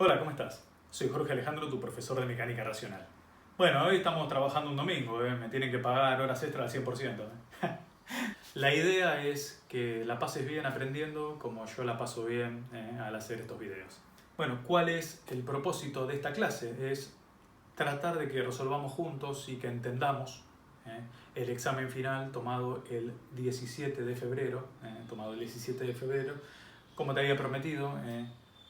Hola, ¿cómo estás? Soy Jorge Alejandro, tu profesor de mecánica racional. Bueno, hoy estamos trabajando un domingo, me tienen que pagar horas extras al 100%. La idea es que la pases bien aprendiendo como yo la paso bien al hacer estos videos. Bueno, ¿cuál es el propósito de esta clase? Es tratar de que resolvamos juntos y que entendamos el examen final tomado el 17 de febrero, como te había prometido.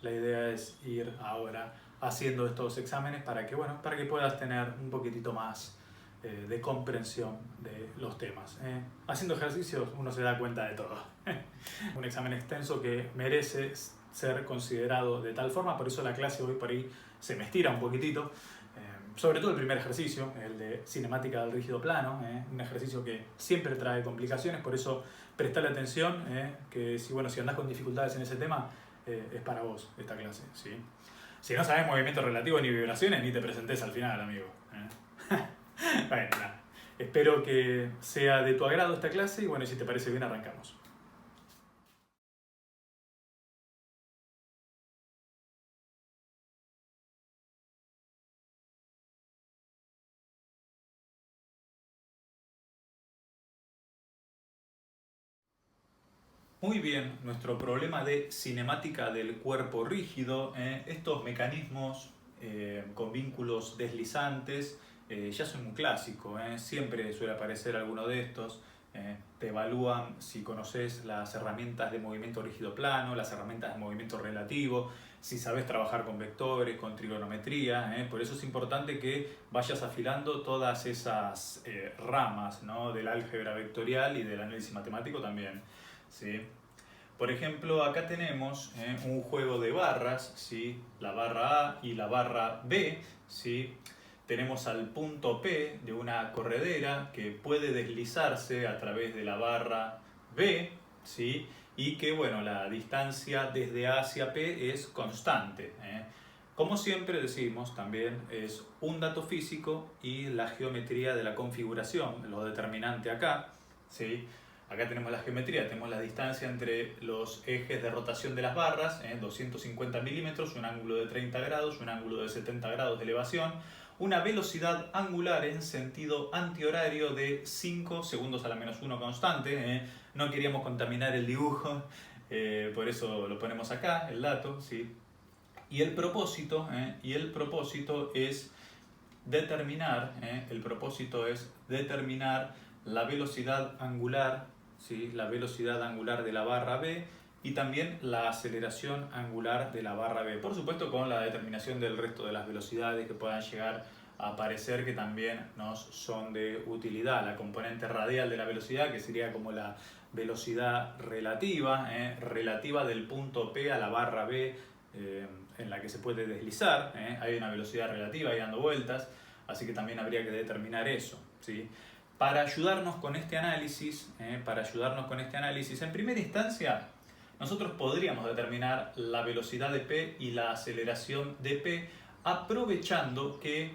La idea es ir ahora haciendo estos exámenes para que, bueno, para que puedas tener un poquitito más de comprensión de los temas. Haciendo ejercicios uno se da cuenta de todo. Un examen extenso que merece ser considerado de tal forma, por eso la clase hoy por ahí se me estira un poquitito. Sobre todo el primer ejercicio, el de cinemática del rígido plano, un ejercicio que siempre trae complicaciones, por eso prestale atención, que si andás con dificultades en ese tema, es para vos esta clase. ¿Sí? Si no sabes movimientos relativos ni vibraciones, ni te presentes al final, amigo. Bueno, nada. Espero que sea de tu agrado esta clase y bueno, si te parece bien, arrancamos. Muy bien, nuestro problema de cinemática del cuerpo rígido, estos mecanismos con vínculos deslizantes, ya son un clásico, siempre suele aparecer alguno de estos. Te evalúan si conoces las herramientas de movimiento rígido plano, las herramientas de movimiento relativo, si sabes trabajar con vectores, con trigonometría. Por eso es importante que vayas afilando todas esas ramas, ¿no?, del álgebra vectorial y del análisis matemático también. ¿Sí? Por ejemplo, acá tenemos un juego de barras, ¿sí?, la barra A y la barra B. ¿Sí? Tenemos al punto P de una corredera que puede deslizarse a través de la barra B, ¿sí?, y que, bueno, la distancia desde A hacia P es constante. Como siempre decimos, también es un dato físico y la geometría de la configuración, lo determinante acá. ¿Sí? Acá tenemos la geometría, tenemos la distancia entre los ejes de rotación de las barras, 250 milímetros, un ángulo de 30 grados, un ángulo de 70 grados de elevación, una velocidad angular en sentido antihorario de 5 segundos a la menos 1 constante. No queríamos contaminar el dibujo, por eso lo ponemos acá, el dato. ¿Sí? Y el propósito es determinar, la velocidad angular, ¿sí?, la velocidad angular de la barra B y también la aceleración angular de la barra B. Por supuesto, con la determinación del resto de las velocidades que puedan llegar a aparecer, que también nos son de utilidad. La componente radial de la velocidad, que sería como la velocidad relativa, relativa del punto P a la barra B, en la que se puede deslizar. Hay una velocidad relativa ahí dando vueltas, así que también habría que determinar eso. ¿Sí? Para ayudarnos con este análisis, en primera instancia, nosotros podríamos determinar la velocidad de P y la aceleración de P aprovechando que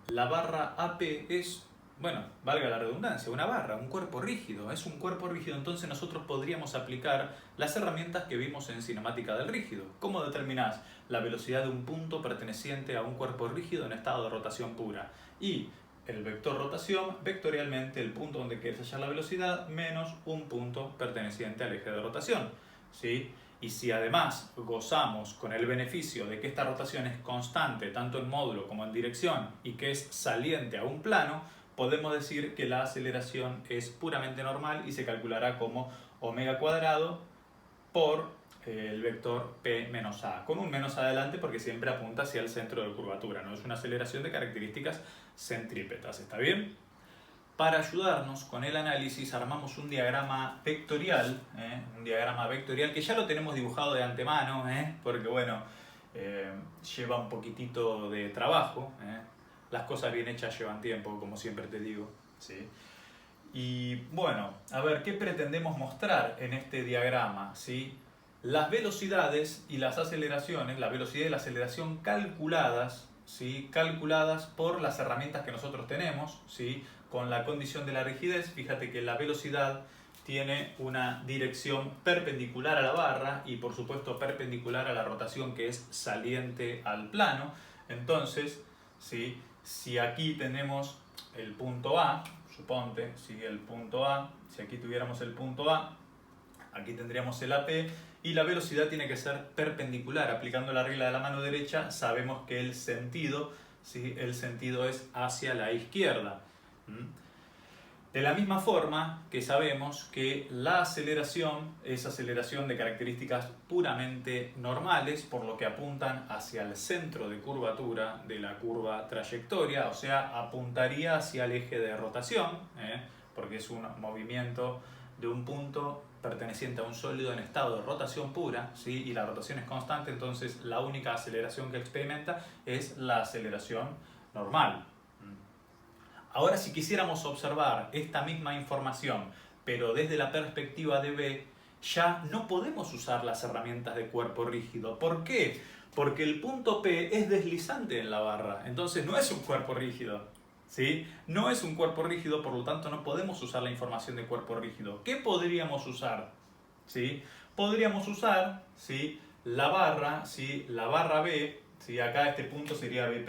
la barra AP es, bueno, valga la redundancia, una barra, un cuerpo rígido. Es un cuerpo rígido, entonces nosotros podríamos aplicar las herramientas que vimos en cinemática del rígido. ¿Cómo determinás la velocidad de un punto perteneciente a un cuerpo rígido en estado de rotación pura? Y el vector rotación, vectorialmente, el punto donde quieres hallar la velocidad menos un punto perteneciente al eje de rotación. ¿Sí? Y si además gozamos con el beneficio de que esta rotación es constante tanto en módulo como en dirección y que es saliente a un plano, podemos decir que la aceleración es puramente normal y se calculará como omega cuadrado por el vector P menos A, con un menos adelante porque siempre apunta hacia el centro de curvatura, no es una aceleración de características centrípetas. ¿Está bien? Para ayudarnos con el análisis armamos un diagrama vectorial, que ya lo tenemos dibujado de antemano, porque bueno, lleva un poquitito de trabajo. Las cosas bien hechas llevan tiempo, como siempre te digo. ¿Sí? Y bueno, a ver, ¿qué pretendemos mostrar en este diagrama? ¿Sí? Las velocidades y las aceleraciones, la velocidad y la aceleración calculadas, ¿sí?, calculadas por las herramientas que nosotros tenemos, ¿sí?, con la condición de la rigidez. Fíjate que la velocidad tiene una dirección perpendicular a la barra y por supuesto perpendicular a la rotación que es saliente al plano. Entonces, ¿sí? Si aquí tenemos el punto A, suponte, ¿sí? El punto A, si aquí tuviéramos el punto A, aquí tendríamos el AP y la velocidad tiene que ser perpendicular. Aplicando la regla de la mano derecha sabemos que el sentido, ¿sí? El sentido es hacia la izquierda. De la misma forma que sabemos que la aceleración es aceleración de características puramente normales, por lo que apuntan hacia el centro de curvatura de la curva trayectoria, o sea, apuntaría hacia el eje de rotación, porque es un movimiento de un punto perteneciente a un sólido en estado de rotación pura, ¿sí? Y la rotación es constante, entonces la única aceleración que experimenta es la aceleración normal. Ahora, si quisiéramos observar esta misma información, pero desde la perspectiva de B, ya no podemos usar las herramientas de cuerpo rígido. ¿Por qué? Porque el punto P es deslizante en la barra, entonces no es un cuerpo rígido. ¿Sí? No es un cuerpo rígido, por lo tanto no podemos usar la información de cuerpo rígido. ¿Qué podríamos usar? ¿Sí? Podríamos usar, ¿sí? La barra, ¿sí? La barra B. ¿Sí? Acá este punto sería B',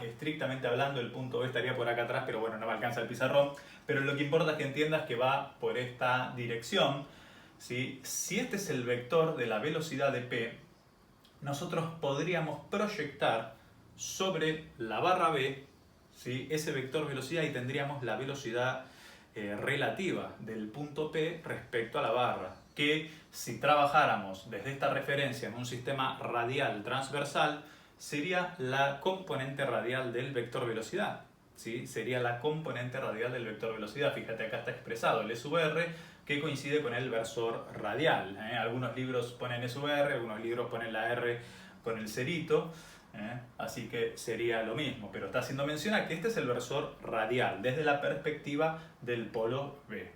estrictamente hablando el punto B estaría por acá atrás, pero bueno, no me alcanza el pizarrón. Pero lo que importa es que entiendas que va por esta dirección. ¿Sí? Si este es el vector de la velocidad de P, nosotros podríamos proyectar sobre la barra B, ¿sí? Ese vector velocidad y tendríamos la velocidad relativa del punto P respecto a la barra, que si trabajáramos desde esta referencia en un sistema radial transversal, sería la componente radial del vector velocidad. ¿Sí? Sería la componente radial del vector velocidad. Fíjate, acá está expresado el E sub R, que coincide con el versor radial. Algunos libros ponen E sub R, algunos libros ponen la R con el cerito, así que sería lo mismo. Pero está haciendo mención a que este es el versor radial, desde la perspectiva del polo B.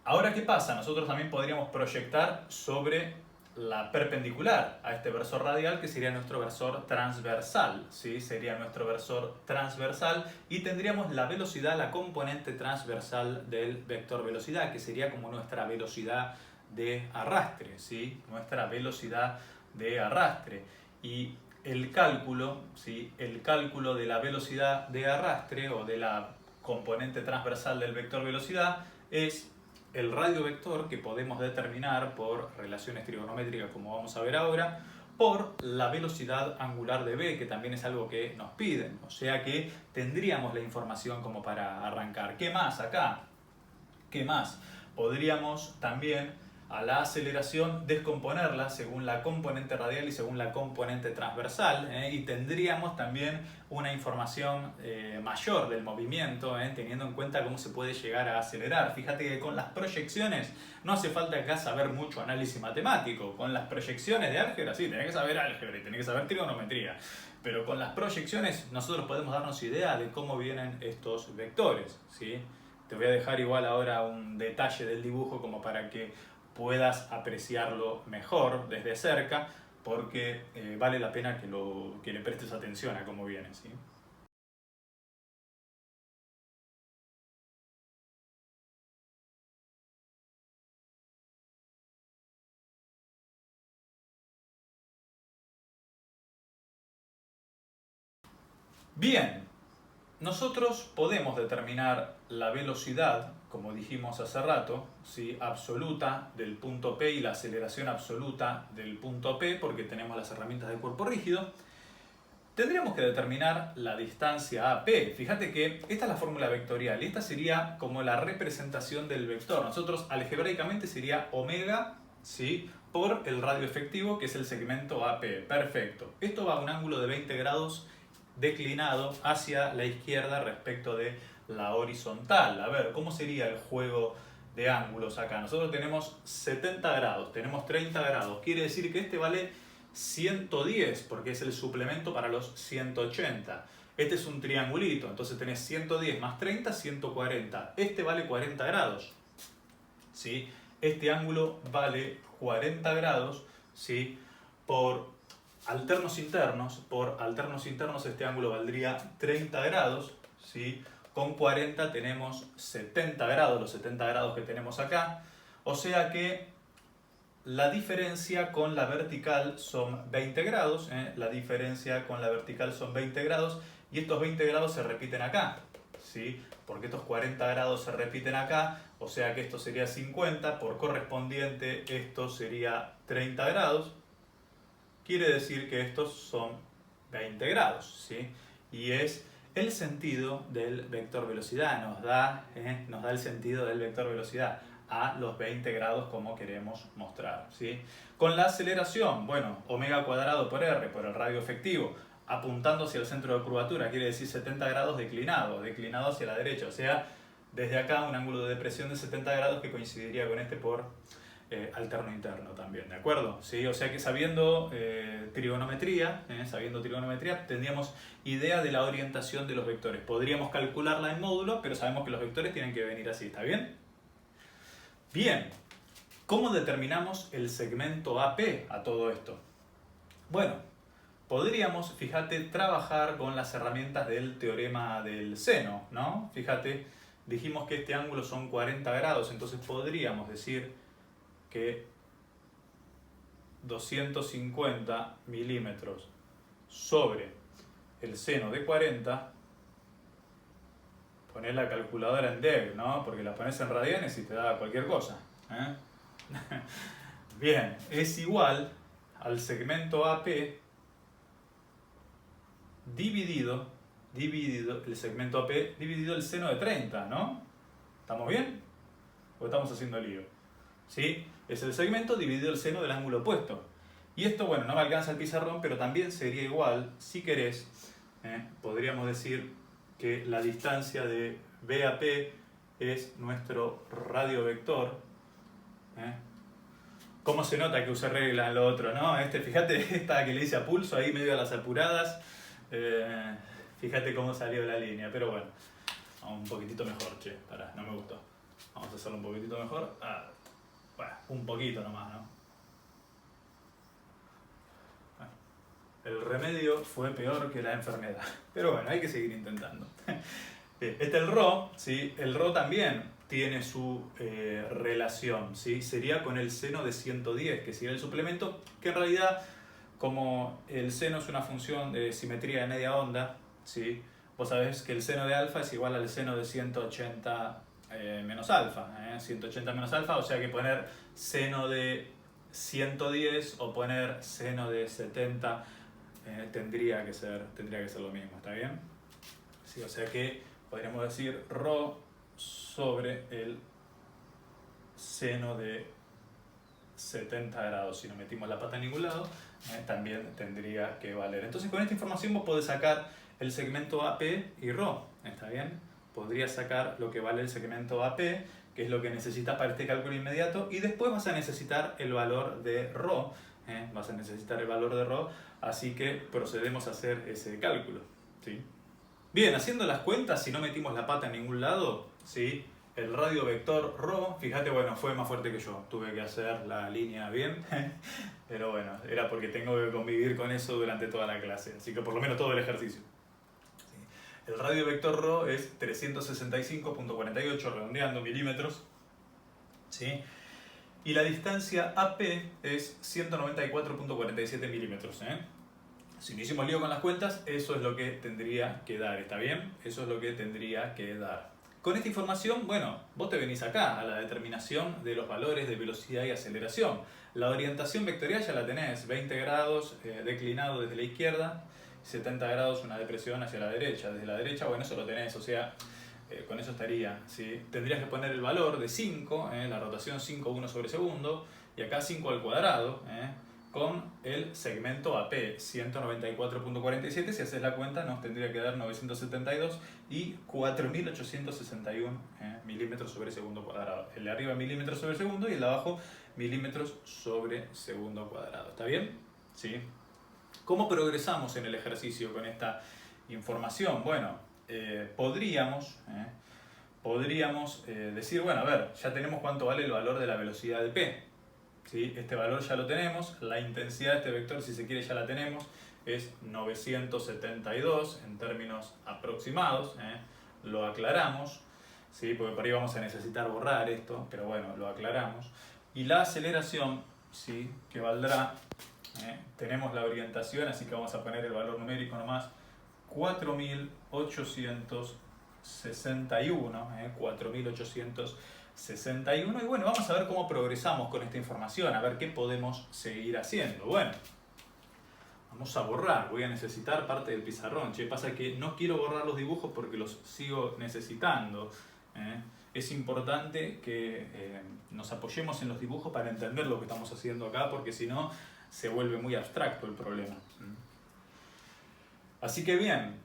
Ahora, ¿qué pasa? Nosotros también podríamos proyectar sobre la perpendicular a este versor radial, que sería nuestro versor transversal, ¿sí? Sería nuestro versor transversal y tendríamos la velocidad, la componente transversal del vector velocidad, que sería como nuestra velocidad de arrastre, ¿sí? Nuestra velocidad de arrastre. Y el cálculo, ¿sí? El cálculo de la velocidad de arrastre o de la componente transversal del vector velocidad es el radio vector que podemos determinar por relaciones trigonométricas, como vamos a ver ahora, por la velocidad angular de B, que también es algo que nos piden. O sea que tendríamos la información como para arrancar. ¿Qué más acá? ¿Qué más? Podríamos también a la aceleración descomponerla según la componente radial y según la componente transversal, y tendríamos también una información mayor del movimiento, teniendo en cuenta cómo se puede llegar a acelerar. Fíjate que con las proyecciones no hace falta acá saber mucho análisis matemático. Con las proyecciones de álgebra, sí, tenés que saber álgebra y tenés que saber trigonometría. Pero con las proyecciones nosotros podemos darnos idea de cómo vienen estos vectores, ¿sí? Te voy a dejar igual ahora un detalle del dibujo como para que puedas apreciarlo mejor desde cerca, porque vale la pena que le prestes atención a cómo viene, ¿sí? Bien, nosotros podemos determinar la velocidad, como dijimos hace rato, ¿sí? Absoluta del punto P y la aceleración absoluta del punto P, porque tenemos las herramientas de cuerpo rígido. Tendríamos que determinar la distancia AP. Fíjate que esta es la fórmula vectorial y esta sería como la representación del vector. Nosotros algebraicamente sería omega, ¿sí? Por el radio efectivo, que es el segmento AP. Perfecto. Esto va a un ángulo de 20 grados declinado hacia la izquierda respecto de la horizontal. A ver, ¿cómo sería el juego de ángulos acá? Nosotros tenemos 70 grados, tenemos 30 grados. Quiere decir que este vale 110 porque es el suplemento para los 180. Este es un triangulito, entonces tenés 110 más 30, 140. Este vale 40 grados. ¿Sí? Este ángulo vale 40 grados, ¿sí? Por alternos internos este ángulo valdría 30 grados, ¿sí? con 40 tenemos 70 grados, los 70 grados que tenemos acá. O sea que la diferencia con la vertical son 20 grados, la diferencia con la vertical son 20 grados y estos 20 grados se repiten acá, ¿sí? Porque estos 40 grados se repiten acá, o sea que esto sería 50, por correspondiente esto sería 30 grados, quiere decir que estos son 20 grados, ¿sí? Y es el sentido del vector velocidad, nos da el sentido del vector velocidad a los 20 grados como queremos mostrar, ¿sí? Con la aceleración, bueno, omega cuadrado por r, por el radio efectivo, apuntando hacia el centro de curvatura, quiere decir 70 grados declinado hacia la derecha, o sea, desde acá un ángulo de depresión de 70 grados que coincidiría con este por alterno interno también, ¿de acuerdo? ¿Sí? O sea que sabiendo trigonometría, tendríamos idea de la orientación de los vectores. Podríamos calcularla en módulo, pero sabemos que los vectores tienen que venir así, ¿está bien? Bien, ¿cómo determinamos el segmento AP a todo esto? Bueno, podríamos, fíjate, trabajar con las herramientas del teorema del seno, ¿no? Fíjate, dijimos que este ángulo son 40 grados, entonces podríamos decir que 250 milímetros sobre el seno de 40, poner la calculadora en deg, ¿no? Porque la pones en radianes y te da cualquier cosa, ¿eh? Bien, es igual al segmento AP dividido el segmento AP dividido el seno de 30, ¿no? ¿Estamos bien? ¿O estamos haciendo lío? ¿Sí? Es el segmento dividido el seno del ángulo opuesto. Y esto, bueno, no me alcanza el pizarrón, pero también sería igual, si querés, podríamos decir que la distancia de BAP es nuestro radiovector. ¿Cómo se nota que usé regla en lo otro, no? Fíjate esta que le hice a pulso ahí medio a las apuradas. Fíjate cómo salió la línea, pero bueno, un poquitito mejor, che, pará, no me gustó. Vamos a hacerlo un poquitito mejor. Bueno, un poquito nomás, ¿no? Bueno, el remedio fue peor que la enfermedad, pero bueno, hay que seguir intentando. Este es el ρ, ¿sí? El ρ también tiene su relación, ¿sí? Sería con el seno de 110, que sería el suplemento, que en realidad, como el seno es una función de simetría de media onda, ¿sí? Vos sabés que el seno de alfa es igual al seno de 180 menos alfa, 180 menos alfa, o sea que poner seno de 110 o poner seno de 70 tendría que ser lo mismo, ¿está bien? Sí, o sea que podríamos decir ρ sobre el seno de 70 grados. Si no metimos la pata en ningún lado, también tendría que valer. Entonces con esta información vos podés sacar el segmento AP y ρ, ¿está bien? Podrías sacar lo que vale el segmento AP, que es lo que necesitas para este cálculo inmediato, y después vas a necesitar el valor de ρ, así que procedemos a hacer ese cálculo, ¿sí? Bien, haciendo las cuentas, si no metimos la pata en ningún lado, ¿sí? El radiovector ρ, fíjate, bueno, fue más fuerte que yo, tuve que hacer la línea bien, pero bueno, era porque tengo que convivir con eso durante toda la clase, así que por lo menos todo el ejercicio. ¿Sí? El radiovector ρ es 365.48, redondeando milímetros, ¿sí? Y la distancia AP es 194.47 milímetros, ¿eh? Si no hicimos lío con las cuentas, eso es lo que tendría que dar, ¿está bien? Eso es lo que tendría que dar. Con esta información, bueno, vos te venís acá a la determinación de los valores de velocidad y aceleración. La orientación vectorial ya la tenés, 20 grados declinado desde la izquierda, 70 grados una depresión hacia la derecha. Desde la derecha, bueno, eso lo tenés, o sea, con eso estaría, ¿sí? Tendrías que poner el valor de 5, la rotación 5,1 sobre segundo, y acá 5 al cuadrado, con el segmento AP, 194.47, si haces la cuenta nos tendría que dar 972 y 4.861 milímetros sobre segundo cuadrado. El de arriba milímetros sobre segundo y el de abajo milímetros sobre segundo cuadrado. ¿Está bien? ¿Sí? ¿Cómo progresamos en el ejercicio con esta información? Bueno, podríamos decir, bueno, a ver, ya tenemos cuánto vale el valor de la velocidad de P. ¿Sí? Este valor ya lo tenemos, la intensidad de este vector, si se quiere, ya la tenemos, es 972 en términos aproximados, lo aclaramos, ¿sí? Porque por ahí vamos a necesitar borrar esto, pero bueno, lo aclaramos. Y la aceleración, ¿sí? Que valdrá, tenemos la orientación, así que vamos a poner el valor numérico nomás, 4.861, 4.861, y bueno, vamos a ver cómo progresamos con esta información, a ver qué podemos seguir haciendo. Bueno, vamos a borrar, voy a necesitar parte del pizarrón. Pasa que no quiero borrar los dibujos porque los sigo necesitando. Es importante que nos apoyemos en los dibujos para entender lo que estamos haciendo acá, porque si no se vuelve muy abstracto el problema. Así que bien,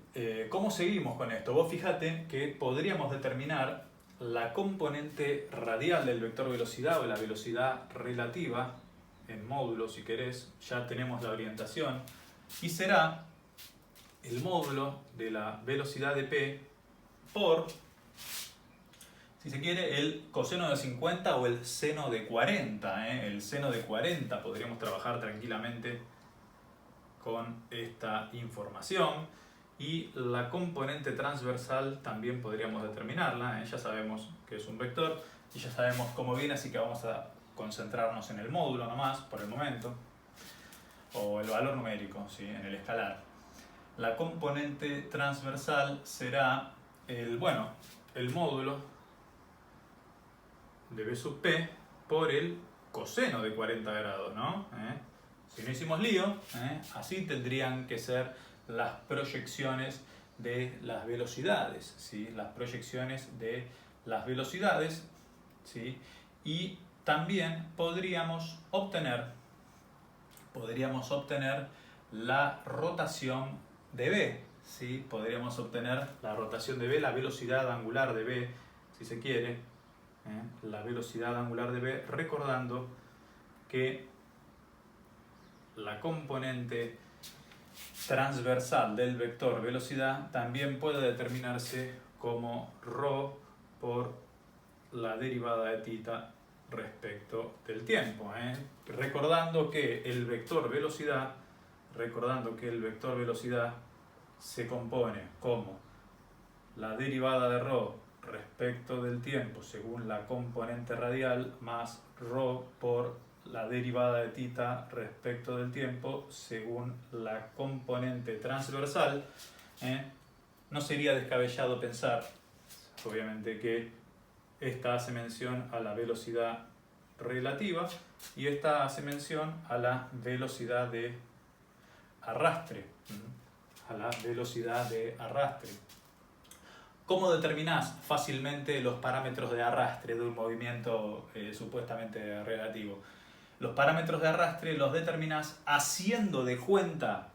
¿cómo seguimos con esto? Vos fíjate que podríamos determinar la componente radial del vector velocidad o la velocidad relativa en módulo, si querés, ya tenemos la orientación, y será el módulo de la velocidad de P por, si se quiere, el coseno de 50 o el seno de 40. El seno de 40 podríamos trabajar tranquilamente con esta información. Y la componente transversal también podríamos determinarla. Ya sabemos que es un vector y ya sabemos cómo viene, así que vamos a concentrarnos en el módulo nomás por el momento, o el valor numérico, ¿sí? En el escalar. La componente transversal será el módulo de B sub P por el coseno de 40 grados, ¿no? Si no hicimos lío, así tendrían que ser las proyecciones de las velocidades, ¿sí? Las proyecciones de las velocidades, ¿sí? Y también podríamos obtener la rotación de B, ¿sí? Podríamos obtener la rotación de B, la velocidad angular de B, si se quiere, la velocidad angular de B, recordando que la componente transversal del vector velocidad también puede determinarse como ρ por la derivada de θ respecto del tiempo. Recordando que el vector velocidad se compone como la derivada de ρ respecto del tiempo según la componente radial más ρ por la derivada de θ respecto del tiempo según la componente transversal. No sería descabellado pensar, obviamente, que esta hace mención a la velocidad relativa y esta hace mención a la velocidad de arrastre. ¿Cómo determinás fácilmente los parámetros de arrastre de un movimiento supuestamente relativo? Los parámetros de arrastre los determinás haciendo de cuenta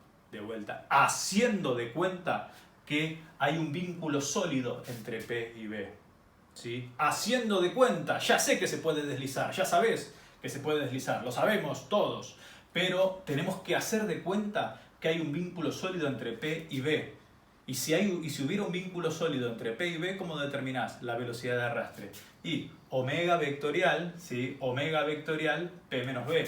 que hay un vínculo sólido entre P y B. ¿Sí? Haciendo de cuenta, ya sé que se puede deslizar, ya sabés que se puede deslizar, lo sabemos todos, pero tenemos que hacer de cuenta que hay un vínculo sólido entre P y B. Y si hubiera un vínculo sólido entre P y B, ¿cómo determinás la velocidad de arrastre? Y omega vectorial, ¿sí? Omega vectorial P menos B,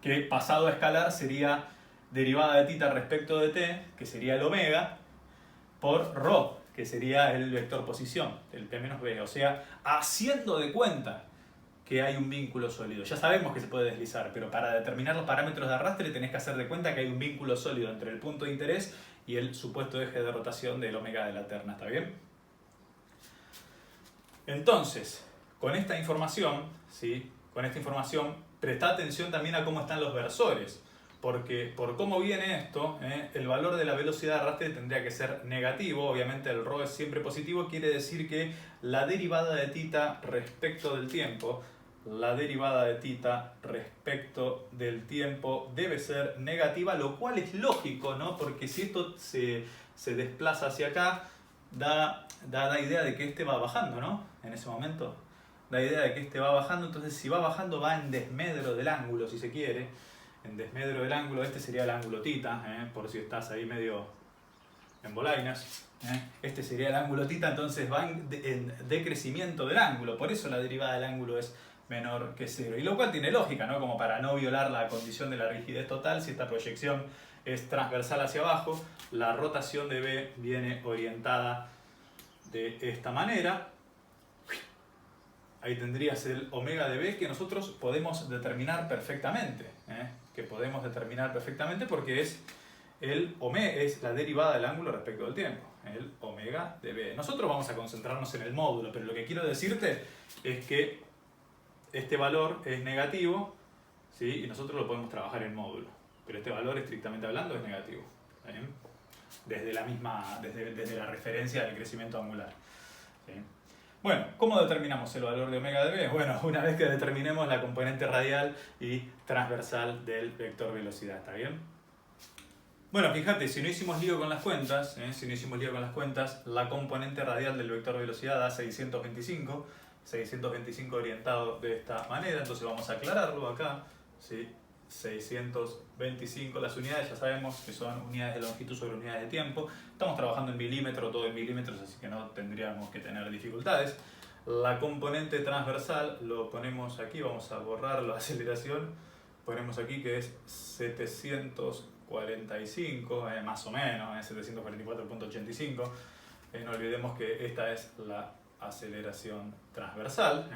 que pasado a escalar sería derivada de θ respecto de t, que sería el omega, por ρ, que sería el vector posición, el P menos B. O sea, haciendo de cuenta que hay un vínculo sólido. Ya sabemos que se puede deslizar, pero para determinar los parámetros de arrastre tenés que hacer de cuenta que hay un vínculo sólido entre el punto de interés y el supuesto eje de rotación del omega de la terna. ¿Está bien? Entonces, con esta información, ¿sí? Presta atención también a cómo están los versores, porque por cómo viene esto, el valor de la velocidad de arrastre tendría que ser negativo. Obviamente el ρ es siempre positivo, quiere decir que la derivada de θ respecto del tiempo, debe ser negativa, lo cual es lógico, ¿no? Porque si esto se desplaza hacia acá, da idea de que este va bajando, ¿no? En ese momento da idea de que este va bajando, entonces si va bajando va en desmedro del ángulo, si se quiere. En desmedro del ángulo, este sería el ángulo θ, por si estás ahí medio en bolainas. Este sería el ángulo θ, entonces va en decrecimiento del ángulo, por eso la derivada del ángulo es menor que 0. Y lo cual tiene lógica, ¿no? Como para no violar la condición de la rigidez total, si esta proyección es transversal hacia abajo, la rotación de B viene orientada de esta manera. Ahí tendrías el omega de b que nosotros podemos determinar perfectamente. Que podemos determinar perfectamente porque es la derivada del ángulo respecto del tiempo. El omega de b. Nosotros vamos a concentrarnos en el módulo, pero lo que quiero decirte es que este valor es negativo, ¿sí? Y nosotros lo podemos trabajar en módulo. Pero este valor, estrictamente hablando, es negativo. Desde la referencia del crecimiento angular. ¿Sí? Bueno, ¿cómo determinamos el valor de omega de b? Bueno, una vez que determinemos la componente radial y transversal del vector velocidad, ¿está bien? Bueno, fíjate, si no hicimos lío con las cuentas, la componente radial del vector velocidad da 625, 625 orientado de esta manera, entonces vamos a aclararlo acá, ¿sí? 625, las unidades ya sabemos que son unidades de longitud sobre unidades de tiempo, estamos trabajando en milímetros, todo en milímetros, así que no tendríamos que tener dificultades. La componente transversal lo ponemos aquí, vamos a borrar la aceleración, ponemos aquí que es 745, más o menos, 744.85, no olvidemos que esta es la aceleración transversal.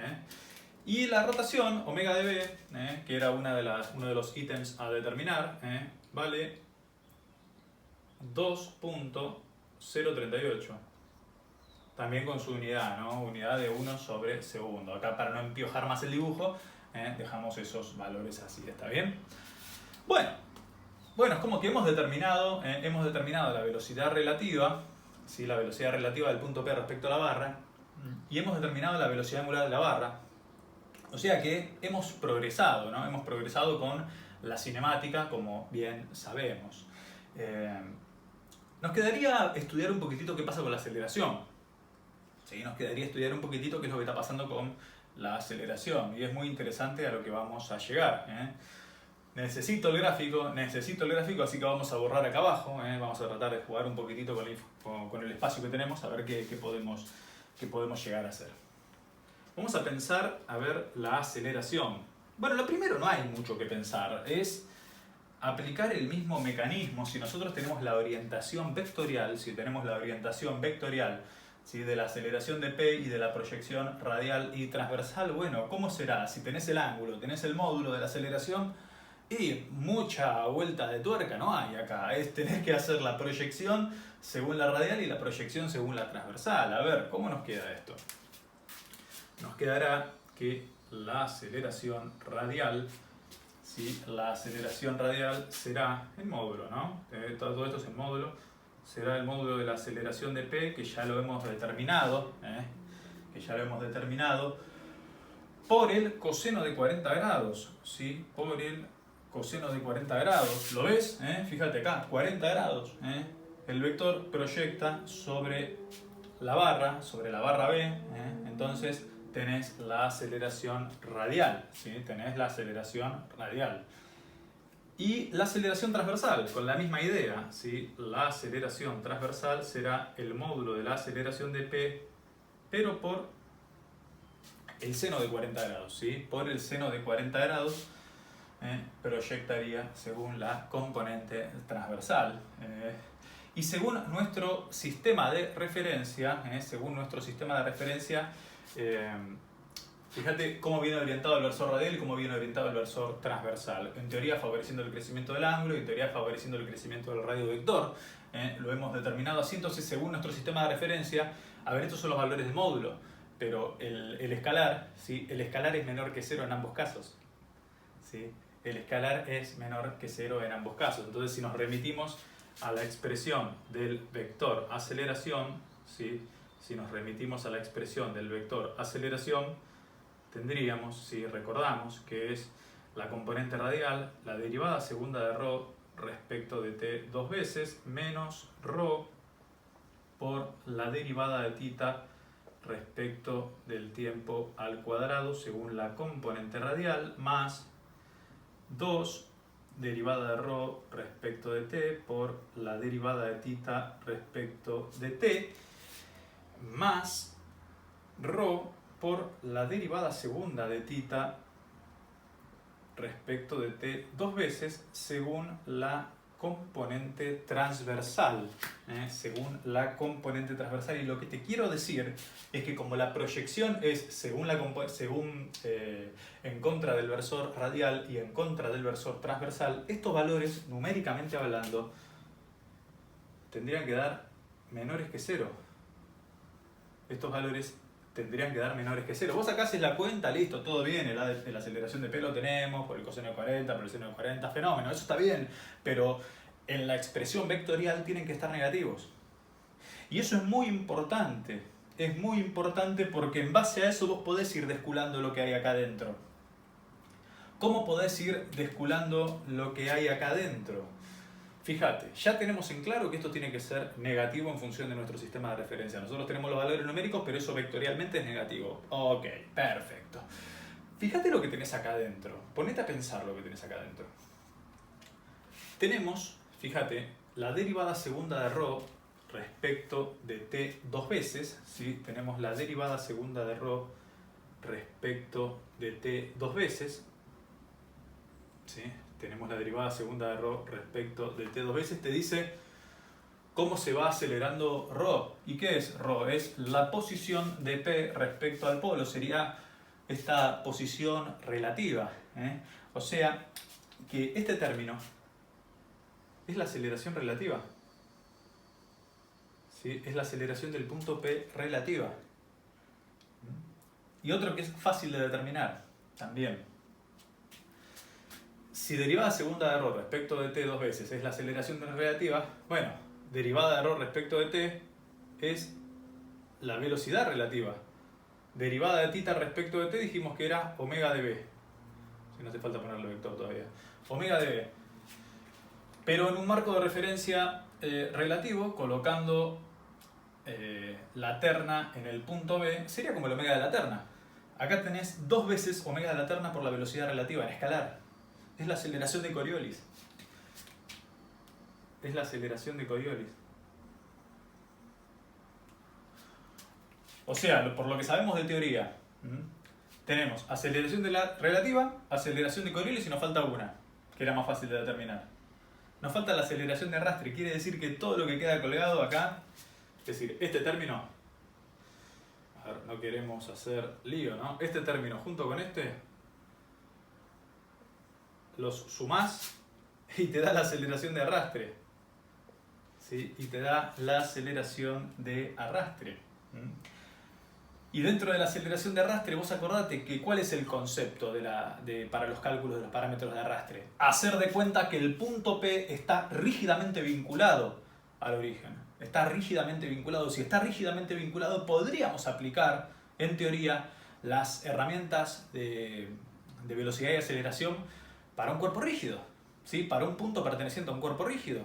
Y la rotación, omega de b, que era uno de los ítems a determinar, vale 2.038. También con su unidad, ¿no? Unidad de 1 sobre segundo. Acá, para no empiojar más el dibujo, dejamos esos valores así, ¿está bien? Bueno, es como que hemos determinado la velocidad relativa, ¿sí? La velocidad relativa del punto P respecto a la barra, y hemos determinado la velocidad angular de la barra. O sea que hemos progresado, ¿no? Hemos progresado con la cinemática, como bien sabemos. Nos quedaría estudiar un poquitito qué pasa con la aceleración. ¿Sí? Nos quedaría estudiar un poquitito qué es lo que está pasando con la aceleración. Y es muy interesante a lo que vamos a llegar. Necesito el gráfico, así que vamos a borrar acá abajo. Vamos a tratar de jugar un poquitito con el espacio que tenemos, a ver qué podemos llegar a hacer. Vamos a pensar, a ver, la aceleración. Bueno, lo primero no hay mucho que pensar, es aplicar el mismo mecanismo. Si nosotros tenemos la orientación vectorial, ¿sí? De la aceleración de P y de la proyección radial y transversal, bueno, ¿cómo será? Si tenés el ángulo, tenés el módulo de la aceleración, y mucha vuelta de tuerca no hay acá. Tenés que hacer la proyección según la radial y la proyección según la transversal. A ver, ¿cómo nos queda esto? Nos quedará que la aceleración radial, ¿sí? La aceleración radial será el módulo, ¿no? Todo esto es el módulo. Será el módulo de la aceleración de P, que ya lo hemos determinado, por el coseno de 40 grados, ¿sí? Por el coseno de 40 grados. ¿Lo ves? Fíjate acá, 40 grados. El vector proyecta sobre la barra B, entonces tenés la aceleración radial, ¿sí? Y la aceleración transversal, con la misma idea, ¿sí? La aceleración transversal será el módulo de la aceleración de P, pero por el seno de 40 grados, ¿sí? Por el seno de 40 grados proyectaría según la componente transversal. Y según nuestro sistema de referencia, fíjate cómo viene orientado el versor radial y cómo viene orientado el versor transversal. En teoría favoreciendo el crecimiento del ángulo y en teoría favoreciendo el crecimiento del radio vector. Lo hemos determinado así, entonces según nuestro sistema de referencia, a ver, estos son los valores del módulo, pero el escalar, ¿sí? El escalar es menor que 0 en ambos casos, ¿sí? El escalar es menor que 0 en ambos casos. Entonces si nos remitimos a la expresión del vector aceleración, ¿sí? Si nos remitimos a la expresión del vector aceleración, tendríamos, si recordamos, que es la componente radial, la derivada segunda de ρ respecto de t dos veces, menos ρ por la derivada de θ respecto del tiempo al cuadrado según la componente radial, más 2 derivada de ρ respecto de t por la derivada de θ respecto de t, más ρ por la derivada segunda de θ respecto de t dos veces según la componente transversal, según la componente transversal. Y lo que te quiero decir es que como la proyección es en contra del versor radial y en contra del versor transversal, estos valores, numéricamente hablando, tendrían que dar menores que 0. Estos valores tendrían que dar menores que 0. Vos acá haces la cuenta, listo, todo bien, la aceleración de P lo tenemos, por el coseno de 40, por el seno de 40, fenómeno, eso está bien, pero en la expresión vectorial tienen que estar negativos. Y eso es muy importante porque en base a eso vos podés ir desculando lo que hay acá adentro. ¿Cómo podés ir desculando lo que hay acá adentro? Fíjate, ya tenemos en claro que esto tiene que ser negativo en función de nuestro sistema de referencia. Nosotros tenemos los valores numéricos, pero eso vectorialmente es negativo. Ok, perfecto. Fíjate lo que tenés acá adentro. Ponete a pensar lo que tenés acá adentro. Tenemos, fíjate, la derivada segunda de ρ respecto de t dos veces. ¿Sí? Tenemos la derivada segunda de ρ respecto de t dos veces. ¿Sí? Tenemos la derivada segunda de ρ respecto de t dos veces. Te dice cómo se va acelerando ρ. ¿Y qué es ρ? Es la posición de P respecto al polo. Sería esta posición relativa. O sea, que este término es la aceleración relativa. ¿Sí? Es la aceleración del punto P relativa. Y otro que es fácil de determinar también. Si derivada segunda de ρ respecto de t dos veces es la aceleración relativa, bueno, derivada de ρ respecto de t es la velocidad relativa. Derivada de θ respecto de t dijimos que era omega de b. Si no hace falta ponerle vector todavía. Omega de b. Pero en un marco de referencia relativo, colocando la terna en el punto B, sería como el omega de la terna. Acá tenés 2 veces omega de la terna por la velocidad relativa en escalar. Es la aceleración de Coriolis. Es la aceleración de Coriolis. O sea, por lo que sabemos de teoría, tenemos aceleración de la relativa, aceleración de Coriolis y nos falta una, que era más fácil de determinar. Nos falta la aceleración de arrastre. Quiere decir que todo lo que queda colgado acá, es decir, este término, a ver, no queremos hacer lío, ¿no? Este término junto con este, los sumás y te da la aceleración de arrastre. ¿Sí? Y te da la aceleración de arrastre. Y dentro de la aceleración de arrastre, vos acordate que cuál es el concepto para los cálculos de los parámetros de arrastre. Hacer de cuenta que el punto P está rígidamente vinculado al origen. Está rígidamente vinculado. Si está rígidamente vinculado, podríamos aplicar, en teoría, las herramientas de velocidad y aceleración para un cuerpo rígido. ¿Sí? Para un punto perteneciente a un cuerpo rígido.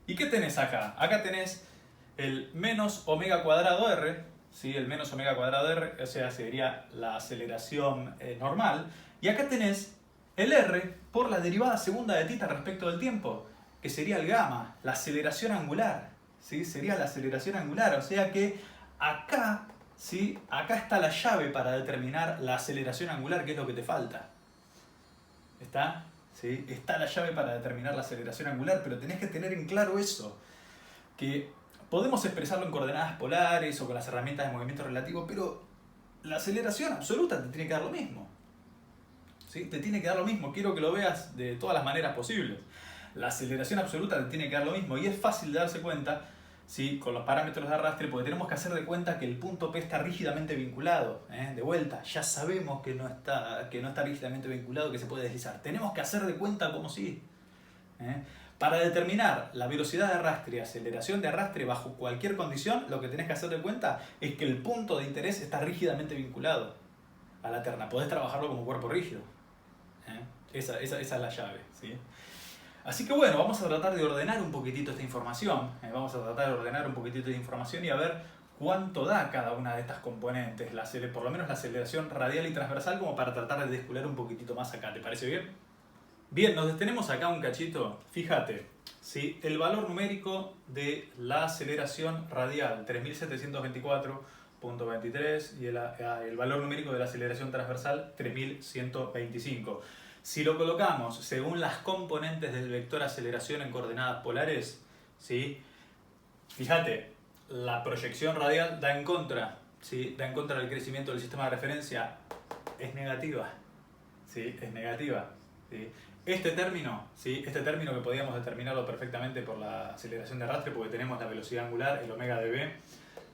¿Y qué tenés acá? Acá tenés el menos omega cuadrado R, ¿sí? El menos omega cuadrado R, o sea, sería la aceleración normal. Y acá tenés el R por la derivada segunda de θ respecto del tiempo, que sería el gamma, la aceleración angular. ¿Sí? Sería la aceleración angular, o sea que acá, ¿sí? Acá está la llave para determinar la aceleración angular, que es lo que te falta. ¿Está? ¿Sí? Está la llave para determinar la aceleración angular, pero tenés que tener en claro eso, que podemos expresarlo en coordenadas polares o con las herramientas de movimiento relativo, pero la aceleración absoluta te tiene que dar lo mismo. ¿Sí? Te tiene que dar lo mismo, quiero que lo veas de todas las maneras posibles. La aceleración absoluta te tiene que dar lo mismo y es fácil de darse cuenta, ¿sí? Con los parámetros de arrastre, porque tenemos que hacer de cuenta que el punto P está rígidamente vinculado. De vuelta, ya sabemos que no está rígidamente vinculado, que se puede deslizar. Tenemos que hacer de cuenta como sí. Para determinar la velocidad de arrastre y aceleración de arrastre bajo cualquier condición, lo que tenés que hacer de cuenta es que el punto de interés está rígidamente vinculado a la terna. Podés trabajarlo como cuerpo rígido. Esa es la llave, ¿sí? Así que bueno, vamos a tratar de ordenar un poquitito esta información. Vamos a tratar de ordenar un poquitito esta información y a ver cuánto da cada una de estas componentes. Por lo menos la aceleración radial y transversal, como para tratar de descular un poquitito más acá. ¿Te parece bien? Bien, nos detenemos acá un cachito. Fíjate, ¿sí? El valor numérico de la aceleración radial, 3724.23, y el valor numérico de la aceleración transversal, 3125. Si lo colocamos según las componentes del vector aceleración en coordenadas polares, ¿sí? Fíjate, la proyección radial da en contra, ¿sí? Da en contra del crecimiento del sistema de referencia, es negativa, ¿sí? Es negativa, ¿sí? Este término, ¿sí? Este término que podíamos determinarlo perfectamente por la aceleración de arrastre, porque tenemos la velocidad angular, el omega de b,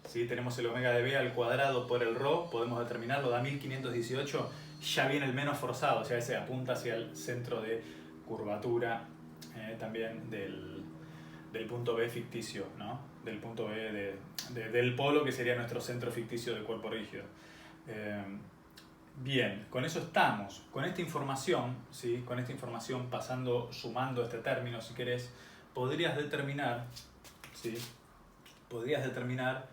¿sí? Tenemos el omega de b al cuadrado por el rho, podemos determinarlo, da 1518, ya viene el menos forzado, o sea, ese apunta hacia el centro de curvatura también del punto B ficticio, ¿no? Del punto B del polo que sería nuestro centro ficticio del cuerpo rígido. Bien, con eso estamos. Con esta información, ¿sí? Con esta información sumando este término, si querés, podrías determinar, ¿sí? Podrías determinar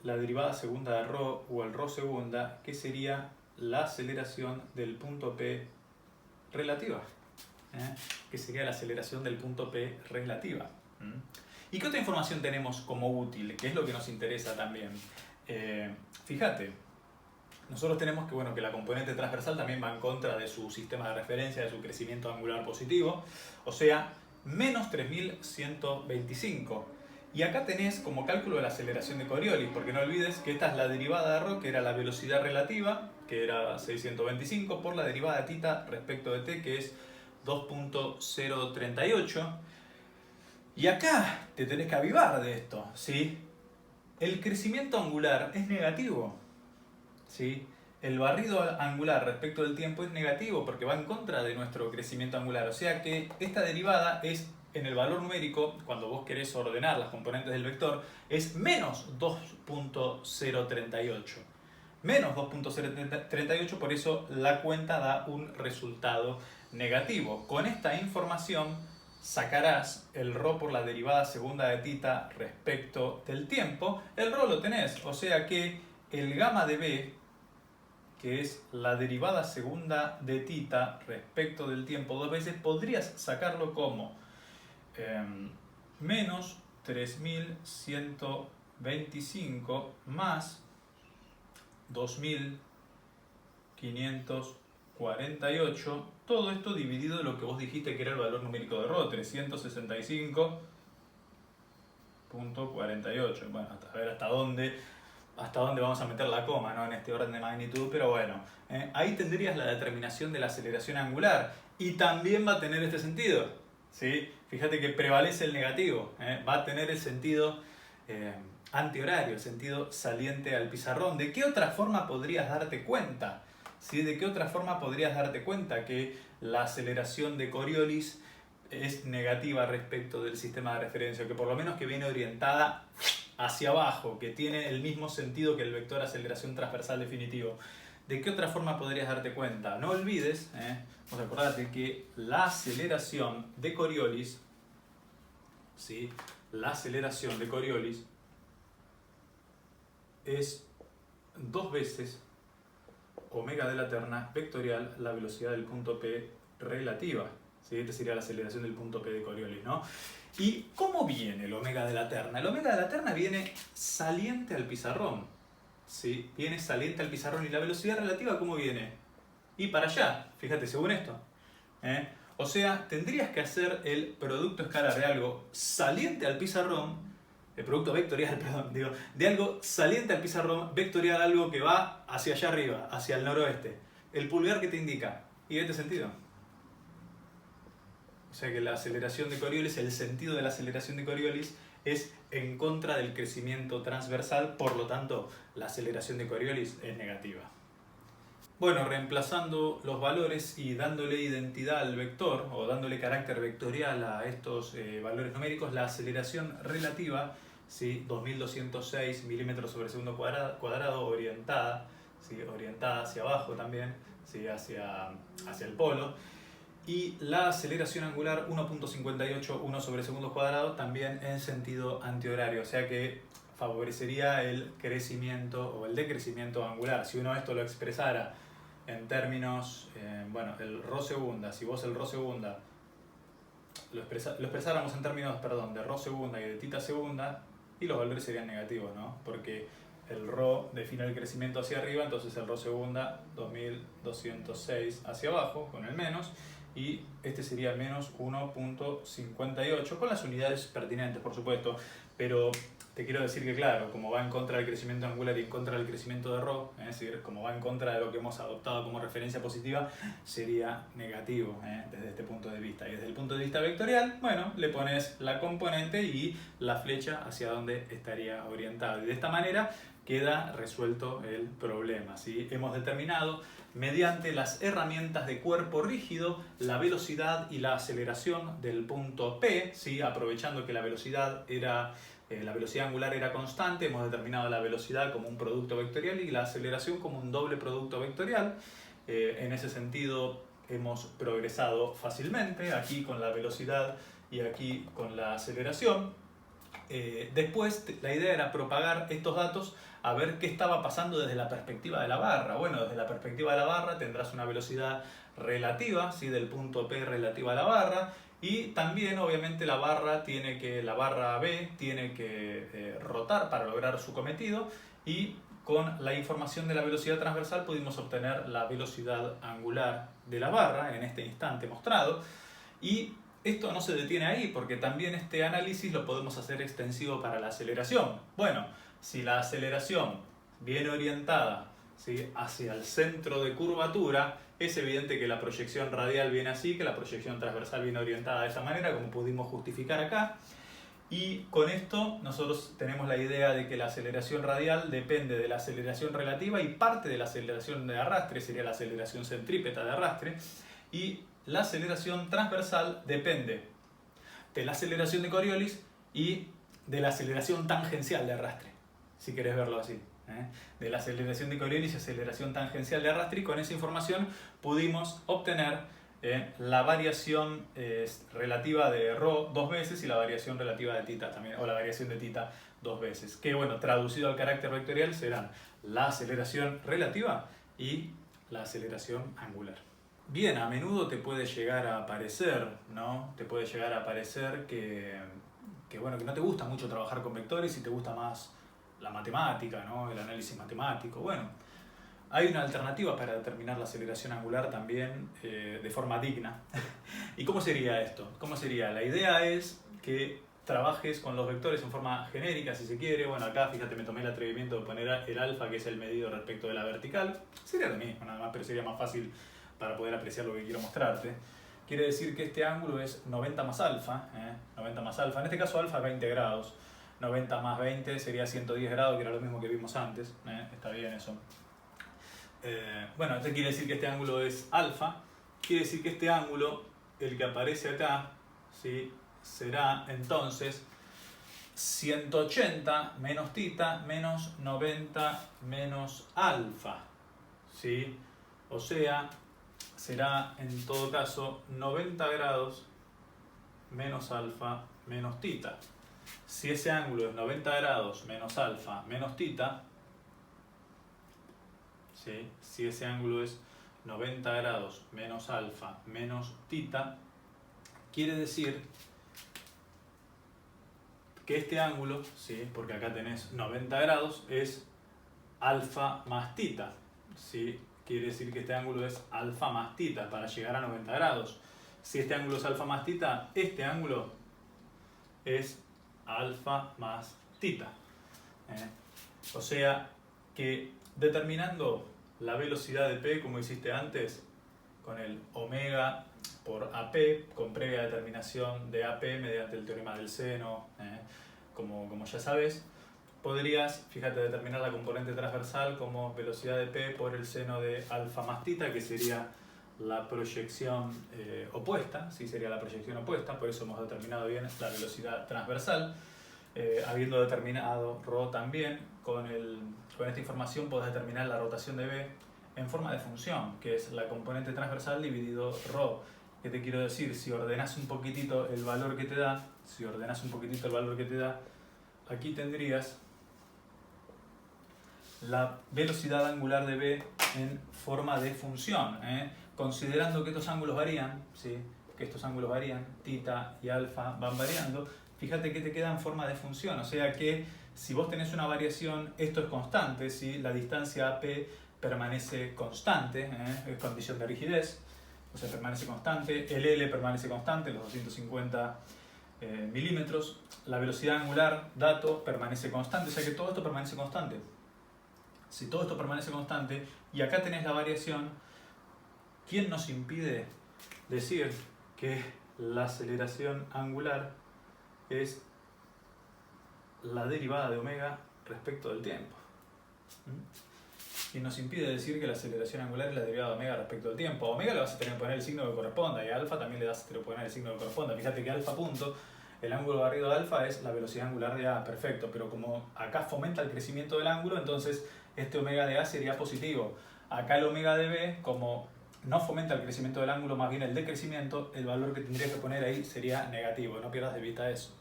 la derivada segunda de ρ o el ρ segunda, que sería la aceleración del punto P relativa. Que sería la aceleración del punto P relativa. ¿Y qué otra información tenemos como útil? ¿Qué es lo que nos interesa también? Fíjate, nosotros tenemos que la componente transversal también va en contra de su sistema de referencia, de su crecimiento angular positivo, o sea, menos 3125. Y acá tenés como cálculo de la aceleración de Coriolis, porque no olvides que esta es la derivada de ρ, que era la velocidad relativa, que era 625, por la derivada de θ respecto de t, que es 2.038. Y acá te tenés que avivar de esto, ¿sí? El crecimiento angular es negativo, ¿sí? El barrido angular respecto del tiempo es negativo porque va en contra de nuestro crecimiento angular. O sea que esta derivada es, en el valor numérico, cuando vos querés ordenar las componentes del vector, es menos 2.038. Menos 2.038, por eso la cuenta da un resultado negativo. Con esta información sacarás el ρ por la derivada segunda de θ respecto del tiempo. El ρ lo tenés, o sea que el gamma de b, que es la derivada segunda de θ respecto del tiempo dos veces, podrías sacarlo como menos 3125 más 2548, todo esto dividido de lo que vos dijiste que era el valor numérico de ρ, 365.48. Bueno, a ver hasta dónde vamos a meter la coma, ¿no? En este orden de magnitud, pero bueno, ahí tendrías la determinación de la aceleración angular y también va a tener este sentido, ¿sí? Fíjate que prevalece el negativo, va a tener el sentido antihorario, el sentido saliente al pizarrón. ¿De qué otra forma podrías darte cuenta? ¿Sí? ¿De qué otra forma podrías darte cuenta que la aceleración de Coriolis es negativa respecto del sistema de referencia? Que por lo menos que viene orientada hacia abajo, que tiene el mismo sentido que el vector aceleración transversal definitivo. ¿De qué otra forma podrías darte cuenta? No olvides, acordate que la aceleración de Coriolis, ¿sí? La aceleración de Coriolis es 2 veces omega de la terna vectorial la velocidad del punto P relativa. ¿Sí? Esta sería la aceleración del punto P de Coriolis, ¿no? ¿Y cómo viene el omega de la terna? El omega de la terna viene saliente al pizarrón, ¿sí? Viene saliente al pizarrón. ¿Y la velocidad relativa cómo viene? Y para allá, fíjate, según esto. O sea, tendrías que hacer el producto escalar de algo saliente al pizarrón, el producto vectorial, perdón, digo, de algo saliente al pizarrón, vectorial algo que va hacia allá arriba, hacia el noroeste. El pulgar que te indica. ¿Y en este sentido? O sea que la aceleración de Coriolis, el sentido de la aceleración de Coriolis es en contra del crecimiento transversal, por lo tanto la aceleración de Coriolis es negativa. Bueno, reemplazando los valores y dándole identidad al vector o dándole carácter vectorial a estos valores numéricos, la aceleración relativa, ¿sí? 2206 milímetros sobre segundo cuadrado orientada, ¿sí? Orientada hacia abajo también, ¿sí? hacia el polo. Y la aceleración angular 1.58, 1 sobre segundo cuadrado, también en sentido antihorario, o sea que favorecería el crecimiento o el decrecimiento angular. Si uno esto lo expresara en términos, el ρ segunda, si vos el ρ segunda lo expresáramos en términos, de ρ segunda y de θ segunda, y los valores serían negativos, ¿no? Porque el ρ define el crecimiento hacia arriba, entonces el ρ segunda 2206 hacia abajo con el menos, y este sería menos 1.58 con las unidades pertinentes, por supuesto, pero te quiero decir que claro, como va en contra del crecimiento angular y en contra del crecimiento de ρ, es decir, como va en contra de lo que hemos adoptado como referencia positiva, sería negativo desde este punto de vista. Y desde el punto de vista vectorial, bueno, le pones la componente y la flecha hacia donde estaría orientada. Y de esta manera queda resuelto el problema, ¿sí? Hemos determinado mediante las herramientas de cuerpo rígido la velocidad y la aceleración del punto P, ¿sí? Aprovechando que la velocidad angular era constante, hemos determinado la velocidad como un producto vectorial y la aceleración como un doble producto vectorial. En ese sentido hemos progresado fácilmente, aquí con la velocidad y aquí con la aceleración. Después la idea era propagar estos datos a ver qué estaba pasando desde la perspectiva de la barra. Bueno, desde la perspectiva de la barra tendrás una velocidad relativa, ¿sí? Del punto P relativa a la barra, y también obviamente la barra B tiene que rotar para lograr su cometido, y con la información de la velocidad transversal pudimos obtener la velocidad angular de la barra en este instante mostrado. Y esto no se detiene ahí, porque también este análisis lo podemos hacer extensivo para la aceleración. Bueno, si la aceleración viene orientada, ¿sí?, hacia el centro de curvatura, es evidente que la proyección radial viene así, que la proyección transversal viene orientada de esa manera, como pudimos justificar acá. Y con esto nosotros tenemos la idea de que la aceleración radial depende de la aceleración relativa y parte de la aceleración de arrastre, sería la aceleración centrípeta de arrastre, y la aceleración transversal depende de la aceleración de Coriolis y de la aceleración tangencial de arrastre, si querés verlo así. De la aceleración de Coriolis y aceleración tangencial de arrastre, y con esa información pudimos obtener la variación relativa de ρ dos veces y la variación relativa de θ también, o la variación de θ dos veces, que bueno, traducido al carácter vectorial serán la aceleración relativa y la aceleración angular. Bien, a menudo te puede llegar a parecer, ¿no? Te puede llegar a parecer que bueno, que no te gusta mucho trabajar con vectores y te gusta más la matemática, ¿no? El análisis matemático. Bueno, hay una alternativa para determinar la aceleración angular también de forma digna. ¿Y cómo sería esto? ¿Cómo sería? La idea es que trabajes con los vectores en forma genérica, si se quiere. Bueno, acá fíjate, me tomé el atrevimiento de poner el alfa, que es el medido respecto de la vertical. Sería lo mismo, nada más, pero sería más fácil para poder apreciar lo que quiero mostrarte. Quiere decir que este ángulo es 90 más alfa, 90 más alfa. En este caso alfa es 20 grados. 90 más 20 sería 110 grados, que era lo mismo que vimos antes. Está bien eso. Bueno, esto quiere decir que este ángulo es alfa. Quiere decir que este ángulo, el que aparece acá, ¿sí?, será entonces 180 menos θ menos 90 menos alfa, ¿sí? O sea, será en todo caso 90 grados menos alfa menos θ. Si ese ángulo es 90 grados menos alfa menos θ, ¿sí?, si ese ángulo es 90 grados menos alfa menos θ, quiere decir que este ángulo, ¿sí?, porque acá tenés 90 grados, es alfa más θ, ¿sí? Quiere decir que este ángulo es alfa más θ para llegar a 90 grados. Si este ángulo es alfa más θ, este ángulo es alfa más θ. O sea que determinando la velocidad de P, como hiciste antes, con el omega por AP, con previa determinación de AP mediante el teorema del seno, como ya sabes, podrías, fíjate, determinar la componente transversal como velocidad de P por el seno de alfa más θ, que sería la proyección opuesta, ¿sí? Sería la proyección opuesta, por eso hemos determinado bien la velocidad transversal. Habiendo determinado ρ también, con esta información podés determinar la rotación de B en forma de función, que es la componente transversal dividido ρ. ¿Qué te quiero decir? Si ordenás un poquitito el valor que te da, aquí tendrías la velocidad angular de B en forma de función, considerando que estos ángulos varían, ¿sí?, que estos ángulos varían, θ y alfa van variando. Fíjate que te queda en forma de función, o sea que si vos tenés una variación, esto es constante, ¿sí? La distancia AP permanece constante, es condición de rigidez, o sea, permanece constante, el L permanece constante, los 250 milímetros, la velocidad angular, dato, permanece constante, o sea que todo esto permanece constante. Si todo esto permanece constante y acá tenés la variación, ¿quién nos impide decir que la aceleración angular es la derivada de omega respecto del tiempo? Y nos impide decir que la aceleración angular es la derivada de omega respecto del tiempo. A omega le vas a tener que poner el signo que corresponda y a alfa también le vas a tener que poner el signo que corresponda. Fíjate que alfa punto, el ángulo barrido de alfa es la velocidad angular de A, perfecto, pero como acá fomenta el crecimiento del ángulo, entonces este omega de A sería positivo. Acá el omega de B, como no fomenta el crecimiento del ángulo, más bien el decrecimiento, el valor que tendrías que poner ahí sería negativo, no pierdas de vista eso.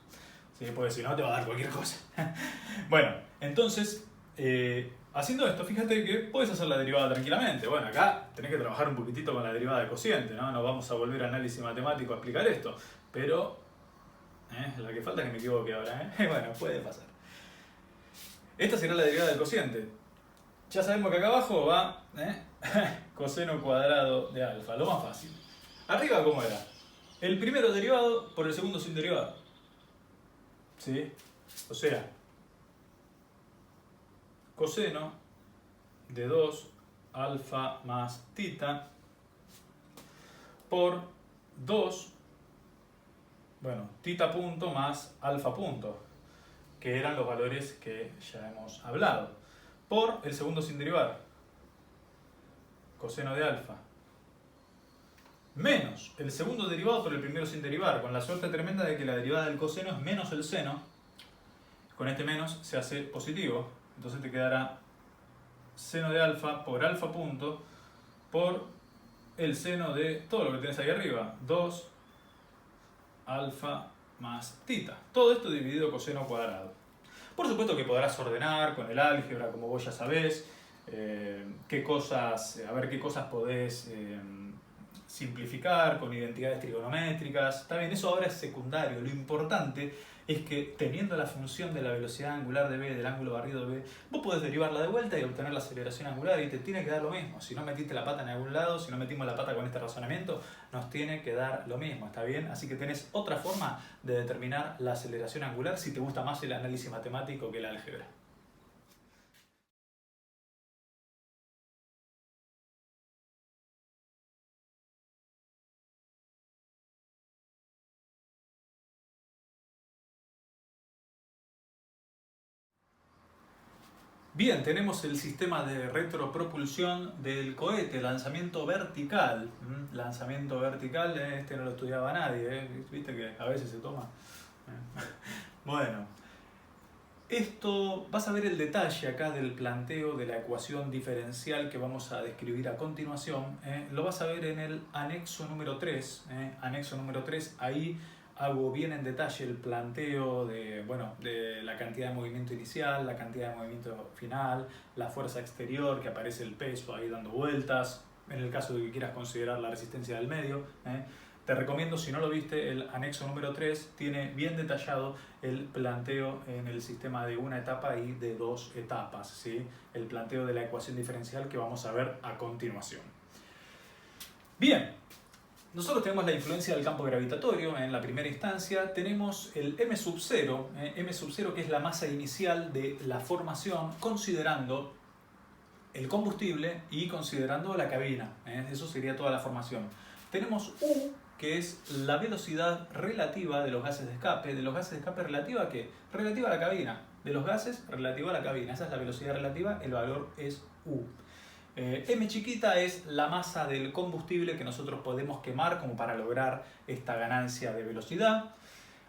¿Sí? Porque si no te va a dar cualquier cosa. Bueno, entonces, haciendo esto, fíjate que puedes hacer la derivada tranquilamente. Bueno, acá tenés que trabajar un poquitito con la derivada de cociente, ¿no? No vamos a volver a análisis matemático a explicar esto, pero la que falta es que me equivoque ahora, bueno, puede pasar. Esta será la derivada del cociente. Ya sabemos que acá abajo va coseno cuadrado de alfa, lo más fácil. Arriba, ¿cómo era? El primero derivado por el segundo sin derivado. ¿Sí? O sea, coseno de 2 alfa más tita por 2, bueno, tita punto más alfa punto, que eran los valores que ya hemos hablado, por el segundo sin derivar, coseno de alfa, menos el segundo derivado por el primero sin derivar, con la suerte tremenda de que la derivada del coseno es menos el seno. Con este menos se hace positivo, entonces te quedará seno de alfa por alfa punto por el seno de todo lo que tenés ahí arriba, 2 alfa más tita. Todo esto dividido coseno cuadrado. Por supuesto que podrás ordenar con el álgebra, como vos ya sabés, a ver qué cosas podés simplificar con identidades trigonométricas. Está bien, eso ahora es secundario. Lo importante es que teniendo la función de la velocidad angular de B, del ángulo barrido de B, vos podés derivarla de vuelta y obtener la aceleración angular y te tiene que dar lo mismo. Si no metiste la pata en algún lado, si no metimos la pata con este razonamiento, nos tiene que dar lo mismo, ¿está bien? Así que tenés otra forma de determinar la aceleración angular si te gusta más el análisis matemático que el álgebra. Bien, tenemos el sistema de retropropulsión del cohete, lanzamiento vertical. Lanzamiento vertical, este no lo estudiaba nadie, viste que a veces se toma. Bueno, esto vas a ver el detalle acá del planteo de la ecuación diferencial que vamos a describir a continuación. Lo vas a ver en el anexo número 3. Anexo número 3, ahí hago bien en detalle el planteo de la cantidad de movimiento inicial, la cantidad de movimiento final, la fuerza exterior, que aparece el peso ahí dando vueltas, en el caso de que quieras considerar la resistencia del medio. Te recomiendo, si no lo viste, el anexo número 3 tiene bien detallado el planteo en el sistema de una etapa y de dos etapas, ¿sí? El planteo de la ecuación diferencial que vamos a ver a continuación. Bien. Nosotros tenemos la influencia del campo gravitatorio en la primera instancia, tenemos el m sub 0, m sub 0 que es la masa inicial de la formación considerando el combustible y considerando la cabina, eso sería toda la formación. Tenemos U, que es la velocidad relativa de los gases de escape. ¿De los gases de escape relativa a qué? Relativa a la cabina. De los gases relativa a la cabina, esa es la velocidad relativa, el valor es U. M chiquita es la masa del combustible que nosotros podemos quemar como para lograr esta ganancia de velocidad.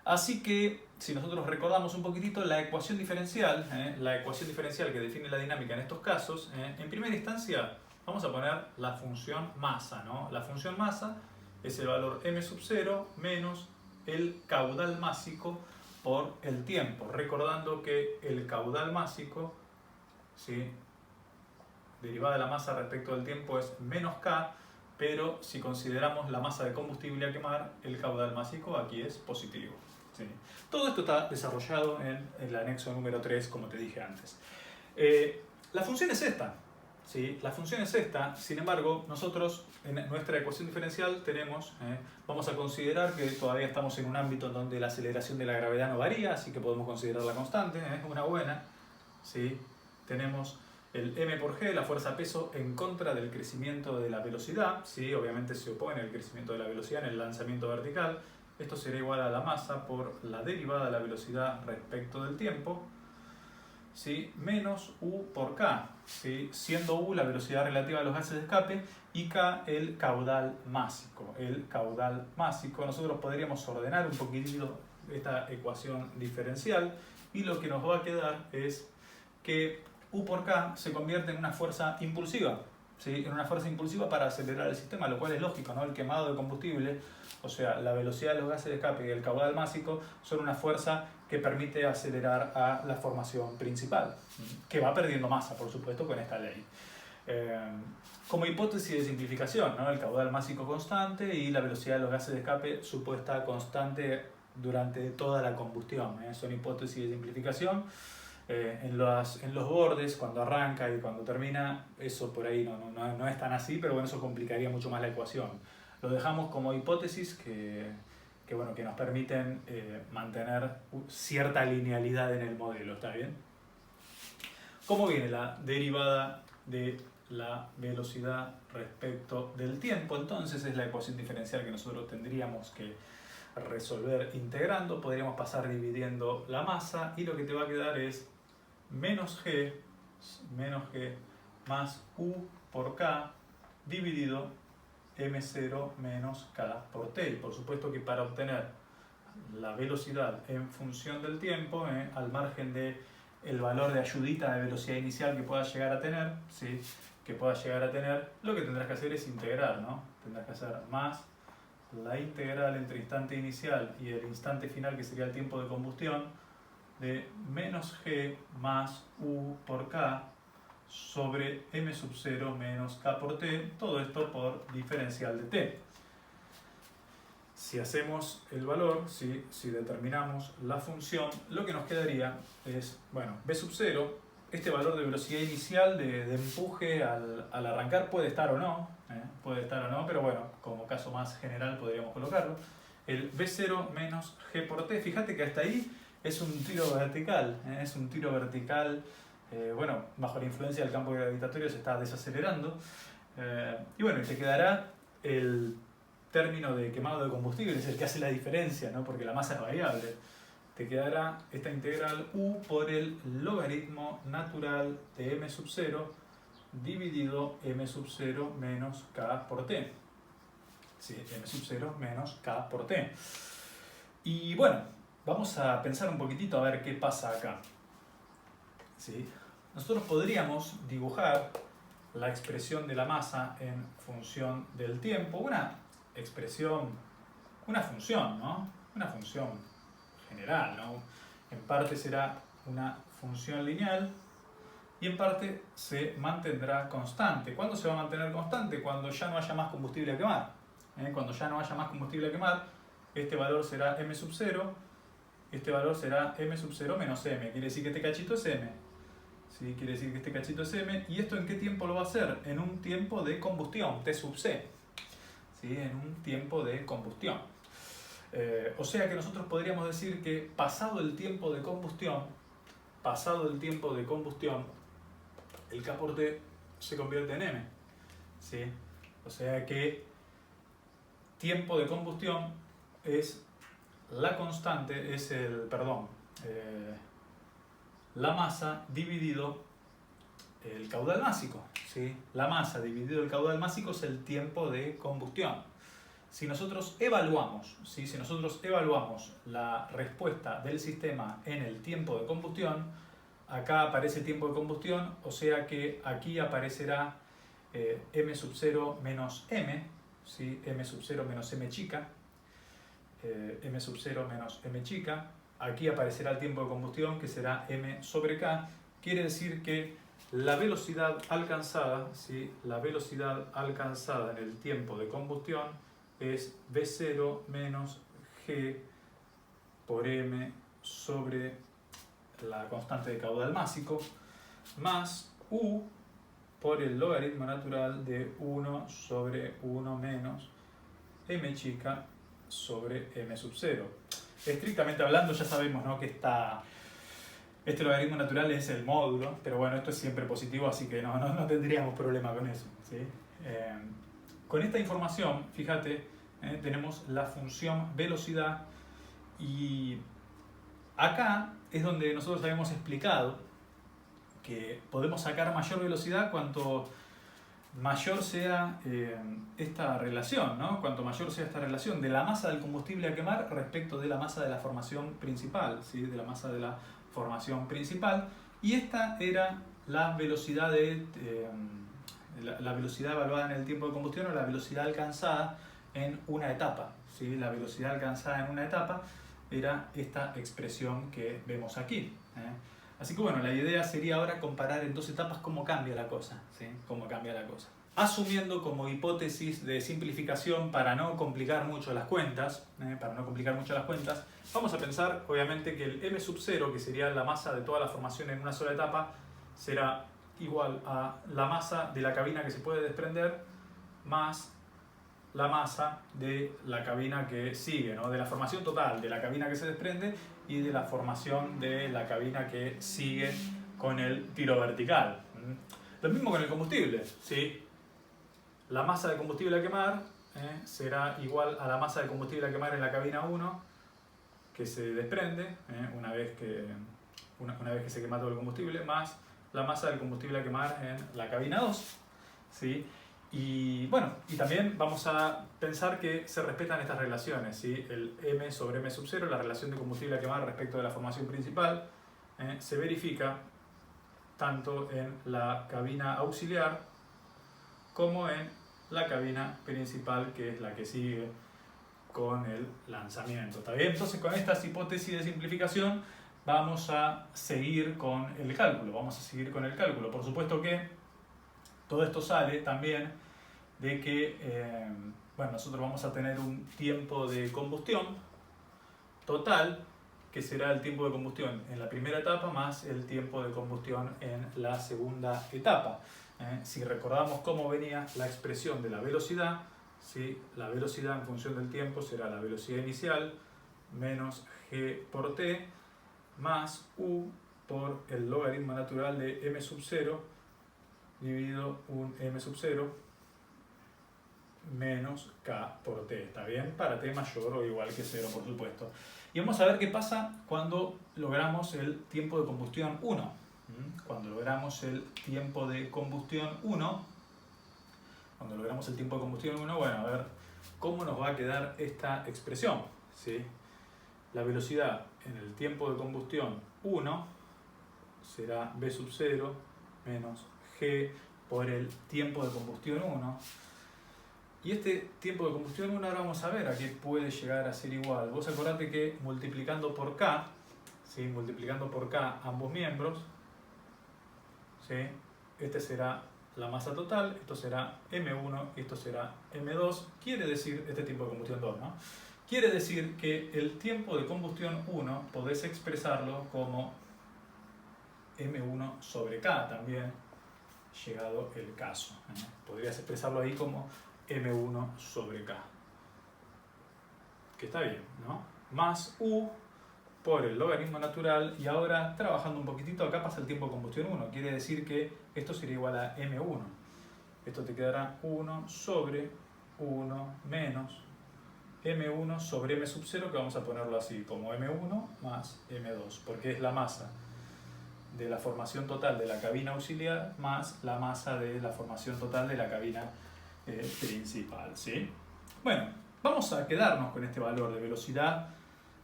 Así que, si nosotros recordamos un poquitito la ecuación diferencial que define la dinámica en estos casos, en primera instancia vamos a poner la función masa, ¿no? La función masa es el valor m sub 0 menos el caudal másico por el tiempo. Recordando que el caudal másico, ¿sí?, derivada de la masa respecto del tiempo, es menos K, pero si consideramos la masa de combustible a quemar, el caudal másico aquí es positivo. ¿sí? Todo esto está desarrollado en el anexo número 3, como te dije antes. La función es esta. ¿Sí? La función es esta, sin embargo, nosotros en nuestra ecuación diferencial tenemos, vamos a considerar que todavía estamos en un ámbito donde la aceleración de la gravedad no varía, así que podemos considerarla constante, es una buena. ¿Sí? Tenemos el m por g, la fuerza peso, en contra del crecimiento de la velocidad, ¿sí? Obviamente se opone el crecimiento de la velocidad en el lanzamiento vertical. Esto será igual a la masa por la derivada de la velocidad respecto del tiempo, ¿sí? Menos u por k, ¿sí? Siendo u la velocidad relativa de los gases de escape y k el caudal másico. El caudal másico, nosotros podríamos ordenar un poquitito esta ecuación diferencial y lo que nos va a quedar es que u por k se convierte en una fuerza impulsiva, ¿sí? En una fuerza impulsiva para acelerar el sistema, lo cual es lógico, ¿no? El quemado de combustible, o sea, la velocidad de los gases de escape y el caudal másico son una fuerza que permite acelerar a la formación principal, que va perdiendo masa, por supuesto, con esta ley. Como hipótesis de simplificación, ¿no? El caudal másico constante y la velocidad de los gases de escape supuesta constante durante toda la combustión, son hipótesis de simplificación. En los bordes, cuando arranca y cuando termina, eso por ahí no es tan así, pero bueno, eso complicaría mucho más la ecuación. Lo dejamos como hipótesis que nos permiten mantener cierta linealidad en el modelo, ¿está bien? ¿Cómo viene la derivada de la velocidad respecto del tiempo? Entonces es la ecuación diferencial que nosotros tendríamos que resolver integrando. Podríamos pasar dividiendo la masa y lo que te va a quedar es menos g más u por k dividido m0 menos k por t. Y por supuesto que para obtener la velocidad en función del tiempo, al margen de el valor de ayudita de velocidad inicial que puedas llegar a tener, ¿sí? Lo que tendrás que hacer es integrar, ¿no? Tendrás que hacer más la integral entre instante inicial y el instante final, que sería el tiempo de combustión, de menos g más u por k sobre m sub 0 menos k por t, todo esto por diferencial de t. Si hacemos el valor, si determinamos la función, lo que nos quedaría es, bueno, b sub 0, este valor de velocidad inicial de empuje al arrancar puede estar o no, pero bueno, como caso más general podríamos colocarlo. El b0 menos g por t, fíjate que hasta ahí es un tiro vertical, bueno, bajo la influencia del campo gravitatorio se está desacelerando, y bueno, te quedará el término de quemado de combustible, es el que hace la diferencia, ¿no? Porque la masa es variable. Te quedará esta integral u por el logaritmo natural de m sub 0 dividido m sub 0 menos k por t. Sí, m sub 0 menos k por t. Y bueno, vamos a pensar un poquitito a ver qué pasa acá. ¿Sí? Nosotros podríamos dibujar la expresión de la masa en función del tiempo, una función, ¿no? Una función general, ¿no? En parte será una función lineal y en parte se mantendrá constante. ¿Cuándo se va a mantener constante? Cuando ya no haya más combustible a quemar. Cuando ya no haya más combustible a quemar, este valor será m sub 0, este valor será m sub 0 menos m. Quiere decir que este cachito es m. ¿Sí? Quiere decir que este cachito es m. ¿Y esto en qué tiempo lo va a hacer? En un tiempo de combustión, t sub c. ¿Sí? En un tiempo de combustión. O sea que nosotros podríamos decir que pasado el tiempo de combustión, el K por T se convierte en M. ¿Sí? O sea que tiempo de combustión es la constante, la masa dividido el caudal másico. ¿Sí? La masa dividido el caudal másico es el tiempo de combustión. Si nosotros evaluamos la respuesta del sistema en el tiempo de combustión, acá aparece tiempo de combustión, o sea que aquí aparecerá m sub 0 menos m, ¿sí? M sub 0 menos m chica, m sub 0 menos m chica. Aquí aparecerá el tiempo de combustión, que será m sobre k. Quiere decir que la velocidad alcanzada, ¿sí? La velocidad alcanzada en el tiempo de combustión es v0 menos g por m sobre la constante de caudal másico más u por el logaritmo natural de 1 sobre 1 menos m chica sobre m sub 0. Estrictamente hablando ya sabemos, ¿no?, que este logaritmo natural es el módulo, pero bueno, esto es siempre positivo, así que no tendríamos problema con eso, ¿sí? Con esta información, fíjate, tenemos la función velocidad y acá es donde nosotros habíamos explicado que podemos sacar mayor velocidad cuanto mayor sea esta relación, ¿no? Cuanto mayor sea esta relación de la masa del combustible a quemar respecto de la masa de la formación principal, ¿sí? De la masa de la formación principal. Y esta era la velocidad la velocidad evaluada en el tiempo de combustión o la velocidad alcanzada en una etapa, ¿sí? La velocidad alcanzada en una etapa era esta expresión que vemos aquí, ¿eh? Así que bueno, la idea sería ahora comparar en dos etapas cómo cambia la cosa, ¿sí? Cómo cambia la cosa. Asumiendo como hipótesis de simplificación para no complicar mucho las cuentas, vamos a pensar obviamente que el m sub 0, que sería la masa de toda la formación en una sola etapa, será igual a la masa de la cabina que se puede desprender más la masa de la cabina que sigue, ¿no? De la formación total de la cabina que se desprende y de la formación de la cabina que sigue con el tiro vertical. Lo mismo con el combustible, ¿sí? La masa de combustible a quemar será igual a la masa de combustible a quemar en la cabina 1 que se desprende una vez que se quema todo el combustible, más la masa del combustible a quemar en la cabina 2, ¿sí? Y bueno, y también vamos a pensar que se respetan estas relaciones, ¿sí? El m sobre m sub 0, la relación de combustible a quemar respecto de la formación principal, se verifica tanto en la cabina auxiliar como en la cabina principal, que es la que sigue con el lanzamiento. ¿Está bien? Entonces, con estas hipótesis de simplificación vamos a seguir con el cálculo. Por supuesto que todo esto sale también de que bueno, nosotros vamos a tener un tiempo de combustión total, que será el tiempo de combustión en la primera etapa más el tiempo de combustión en la segunda etapa. Si recordamos cómo venía la expresión de la velocidad, ¿sí? La velocidad en función del tiempo será la velocidad inicial menos g por t más u por el logaritmo natural de m sub 0 dividido un m sub 0 menos k por t, ¿está bien? Para t mayor o igual que 0, por supuesto. Y vamos a ver qué pasa cuando logramos el tiempo de combustión 1. Cuando logramos el tiempo de combustión 1, bueno, a ver cómo nos va a quedar esta expresión, ¿sí? La velocidad en el tiempo de combustión 1 será v sub 0 menos g por el tiempo de combustión 1. Y este tiempo de combustión 1 ahora vamos a ver a qué puede llegar a ser igual. Vos acordate que multiplicando por k, ¿sí? Multiplicando por k ambos miembros, ¿sí? Este será la masa total, esto será M1 y esto será M2. Quiere decir, este tiempo de combustión 2, ¿no? Quiere decir que el tiempo de combustión 1 podés expresarlo como M1 sobre K también, llegado el caso. Podrías expresarlo ahí como M1 sobre K. Que está bien, ¿no? Más U por el logaritmo natural, y ahora trabajando un poquitito, acá pasa el tiempo de combustión 1. Quiere decir que esto sería igual a M1. Esto te quedará 1 sobre 1 menos M1 sobre M sub 0, que vamos a ponerlo así, como M1 más M2, porque es la masa de la formación total de la cabina auxiliar más la masa de la formación total de la cabina principal, ¿sí? Bueno, vamos a quedarnos con este valor de velocidad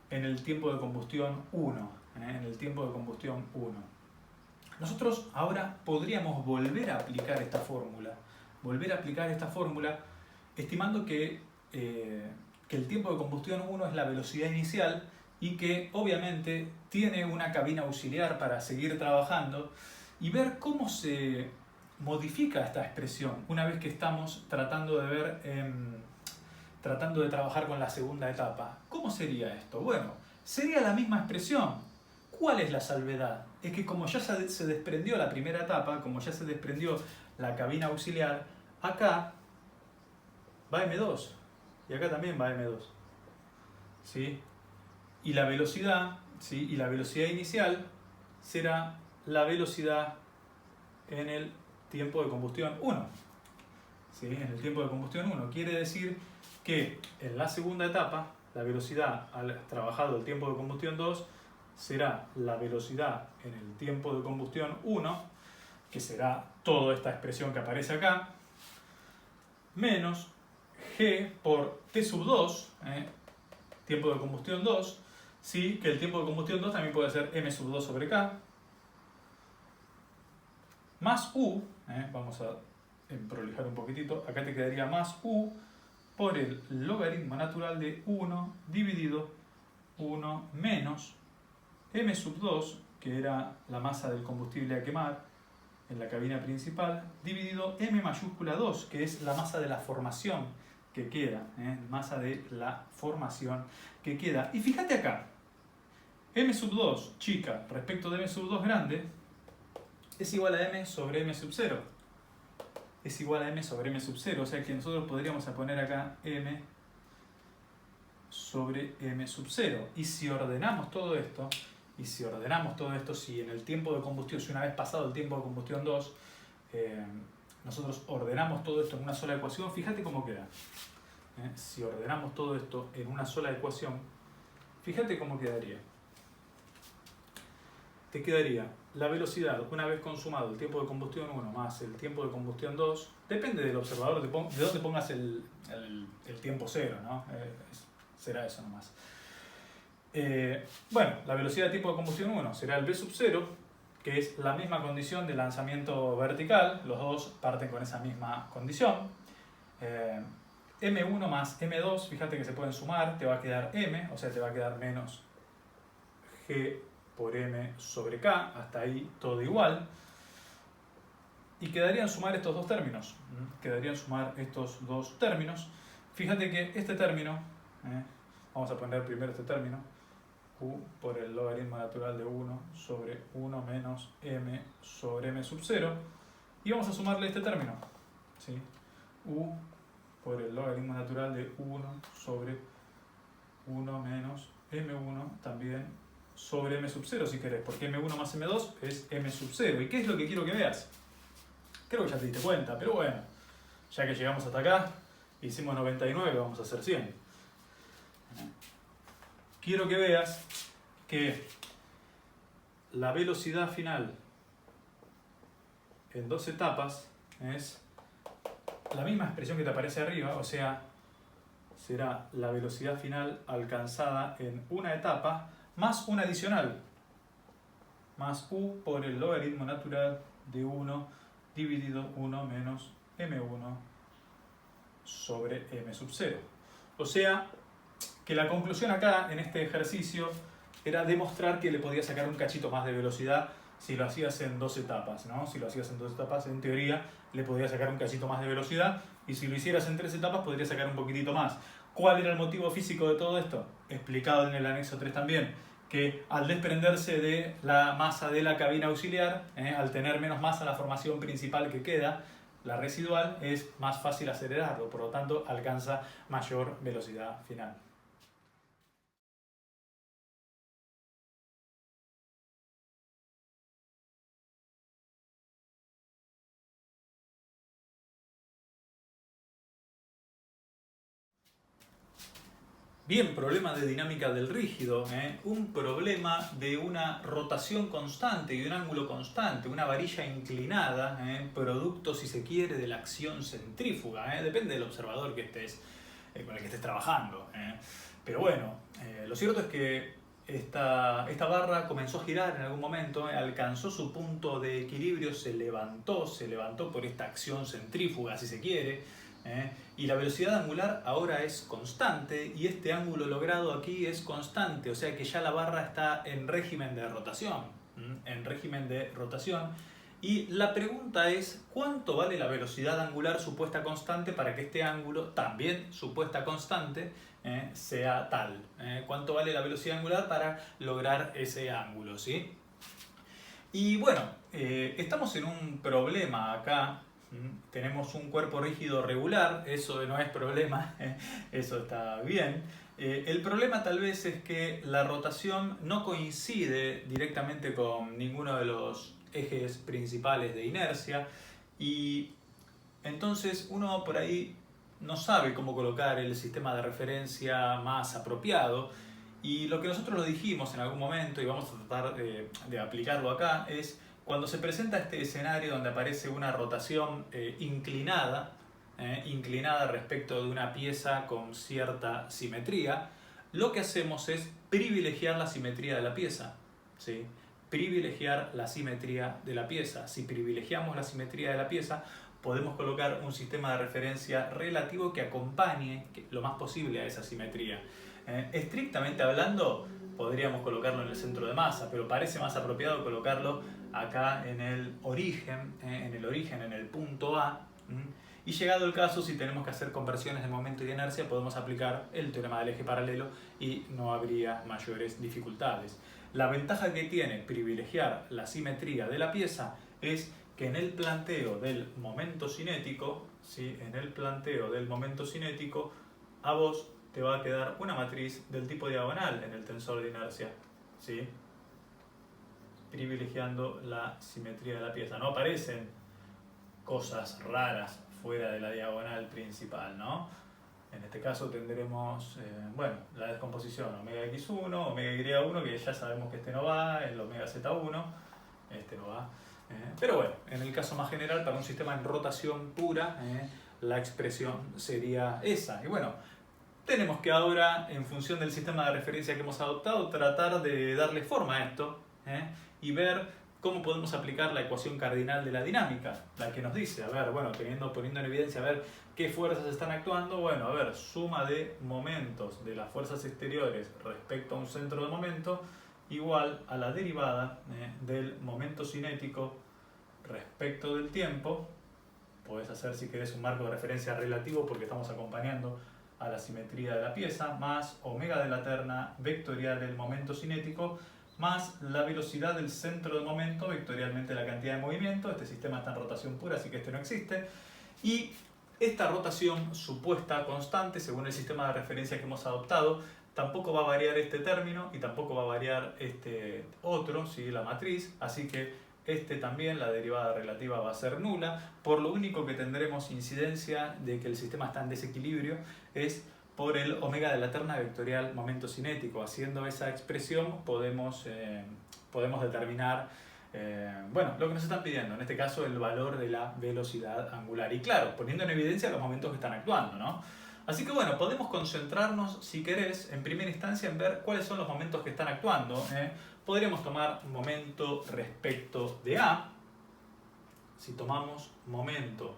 en el tiempo de combustión 1, en el tiempo de combustión 1. Nosotros ahora podríamos volver a aplicar esta fórmula, estimando que el tiempo de combustión 1 es la velocidad inicial y que obviamente tiene una cabina auxiliar para seguir trabajando, y ver cómo se modifica esta expresión una vez que estamos tratando de trabajar con la segunda etapa. ¿Cómo sería esto? Bueno, sería la misma expresión. ¿Cuál es la salvedad? Es que como ya se desprendió la primera etapa, como ya se desprendió la cabina auxiliar, acá va M2 y acá también va M2. ¿Sí? Y la velocidad, ¿sí? Y la velocidad inicial será la velocidad en el tiempo de combustión 1. ¿Sí? En el tiempo de combustión 1. Quiere decir que en la segunda etapa, la velocidad al trabajado el tiempo de combustión 2 será la velocidad en el tiempo de combustión 1, que será toda esta expresión que aparece acá, menos G por T sub 2, tiempo de combustión 2, ¿sí? Que el tiempo de combustión 2 también puede ser M sub 2 sobre K, más U, vamos a prolijar un poquitito, acá te quedaría más U por el logaritmo natural de 1 dividido 1 menos M sub 2, que era la masa del combustible a quemar en la cabina principal, dividido M mayúscula 2, que es la masa de la formación que queda, masa de la formación que queda. Y fíjate acá, M sub 2 chica respecto de M sub 2 grande es igual a M sobre M sub 0. Es igual a M sobre M sub 0, o sea que nosotros podríamos poner acá M sobre M sub 0. Y si ordenamos todo esto, si en el tiempo de combustión, si una vez pasado el tiempo de combustión 2, nosotros ordenamos todo esto en una sola ecuación, fíjate cómo queda. Si ordenamos todo esto en una sola ecuación, fíjate cómo quedaría. Te quedaría la velocidad, una vez consumado el tiempo de combustión 1 más el tiempo de combustión 2, depende del observador, de dónde pongas el tiempo 0, ¿no? Será eso nomás. Bueno, la velocidad de tiempo de combustión 1 será el V sub 0, que es la misma condición de lanzamiento vertical, los dos parten con esa misma condición. M1 más M2, fíjate que se pueden sumar, te va a quedar M, o sea, te va a quedar menos G por M sobre K, hasta ahí todo igual. Y quedarían sumar estos dos términos. Fíjate que este término, vamos a poner primero este término, U por el logaritmo natural de 1 sobre 1 menos M sobre M sub 0. Y vamos a sumarle este término, ¿sí? U por el logaritmo natural de 1 sobre 1 menos M1 también sobre M sub 0 si querés, porque M1 más M2 es M sub 0. ¿Y qué es lo que quiero que veas? Creo que ya te diste cuenta, pero bueno, ya que llegamos hasta acá, hicimos 99, vamos a hacer 100. Quiero que veas que la velocidad final en dos etapas es la misma expresión que te aparece arriba, o sea, será la velocidad final alcanzada en una etapa más una adicional, más U por el logaritmo natural de 1 dividido 1 menos M1 sobre M sub 0. O sea, que la conclusión acá, en este ejercicio, era demostrar que le podías sacar un cachito más de velocidad si lo hacías en dos etapas, ¿no? Si lo hacías en dos etapas, en teoría, le podías sacar un cachito más de velocidad, y si lo hicieras en tres etapas, podrías sacar un poquitito más. ¿Cuál era el motivo físico de todo esto? Explicado en el anexo 3 también, que al desprenderse de la masa de la cabina auxiliar, al tener menos masa la formación principal que queda, la residual, es más fácil acelerarlo, por lo tanto alcanza mayor velocidad final. Bien, problema de dinámica del rígido, un problema de una rotación constante y de un ángulo constante, una varilla inclinada, producto, si se quiere, de la acción centrífuga, depende del observador que estés, con el que estés trabajando. Pero bueno, lo cierto es que esta barra comenzó a girar en algún momento, alcanzó su punto de equilibrio, se levantó por esta acción centrífuga, si se quiere, y la velocidad angular ahora es constante y este ángulo logrado aquí es constante, o sea que ya la barra está en régimen de rotación, Y la pregunta es, ¿cuánto vale la velocidad angular supuesta constante para que este ángulo, también supuesta constante, sea tal? ¿Cuánto vale la velocidad angular para lograr ese ángulo? ¿Sí? Y bueno, estamos en un problema acá. Tenemos un cuerpo rígido regular, eso no es problema, eso está bien. El problema tal vez es que la rotación no coincide directamente con ninguno de los ejes principales de inercia y entonces uno por ahí no sabe cómo colocar el sistema de referencia más apropiado. Y lo que nosotros lo dijimos en algún momento, y vamos a tratar de aplicarlo acá, es cuando se presenta este escenario donde aparece una rotación inclinada respecto de una pieza con cierta simetría, lo que hacemos es privilegiar la simetría de la pieza. ¿Sí? Privilegiar la simetría de la pieza. Si privilegiamos la simetría de la pieza, podemos colocar un sistema de referencia relativo que acompañe lo más posible a esa simetría. Estrictamente hablando, podríamos colocarlo en el centro de masa, pero parece más apropiado colocarlo acá en el origen, en el punto A. Y llegado el caso, si tenemos que hacer conversiones de momento y de inercia, podemos aplicar el teorema del eje paralelo y no habría mayores dificultades. La ventaja que tiene privilegiar la simetría de la pieza es que en el planteo del momento cinético, ¿sí? A vos te va a quedar una matriz del tipo diagonal en el tensor de inercia, ¿sí? Privilegiando la simetría de la pieza. No aparecen cosas raras fuera de la diagonal principal, ¿no? En este caso tendremos, la descomposición omega x1, omega y1, que ya sabemos que este no va, el omega z1, este no va. Pero bueno, en el caso más general, para un sistema en rotación pura, la expresión sería esa. Y bueno, tenemos que ahora, en función del sistema de referencia que hemos adoptado, tratar de darle forma a esto y ver cómo podemos aplicar la ecuación cardinal de la dinámica, la que nos dice, a ver, bueno, poniendo en evidencia, a ver qué fuerzas están actuando, bueno, a ver, suma de momentos de las fuerzas exteriores respecto a un centro de momento igual a la derivada del momento cinético respecto del tiempo. Podés hacer, si querés, un marco de referencia relativo porque estamos acompañando a la simetría de la pieza, más omega de la terna vectorial del momento cinético, más la velocidad del centro de momento, vectorialmente la cantidad de movimiento. Este sistema está en rotación pura, así que este no existe. Y esta rotación supuesta constante, según el sistema de referencia que hemos adoptado, tampoco va a variar este término y tampoco va a variar este otro, ¿sí? La matriz, así que este también, la derivada relativa va a ser nula. Por lo único que tendremos incidencia de que el sistema está en desequilibrio es por el omega de la terna vectorial momento cinético. Haciendo esa expresión podemos determinar lo que nos están pidiendo, en este caso el valor de la velocidad angular. Y claro, poniendo en evidencia los momentos que están actuando, ¿no? Así que bueno, podemos concentrarnos, si querés, en primera instancia en ver cuáles son los momentos que están actuando. Podríamos tomar momento respecto de A. Si tomamos momento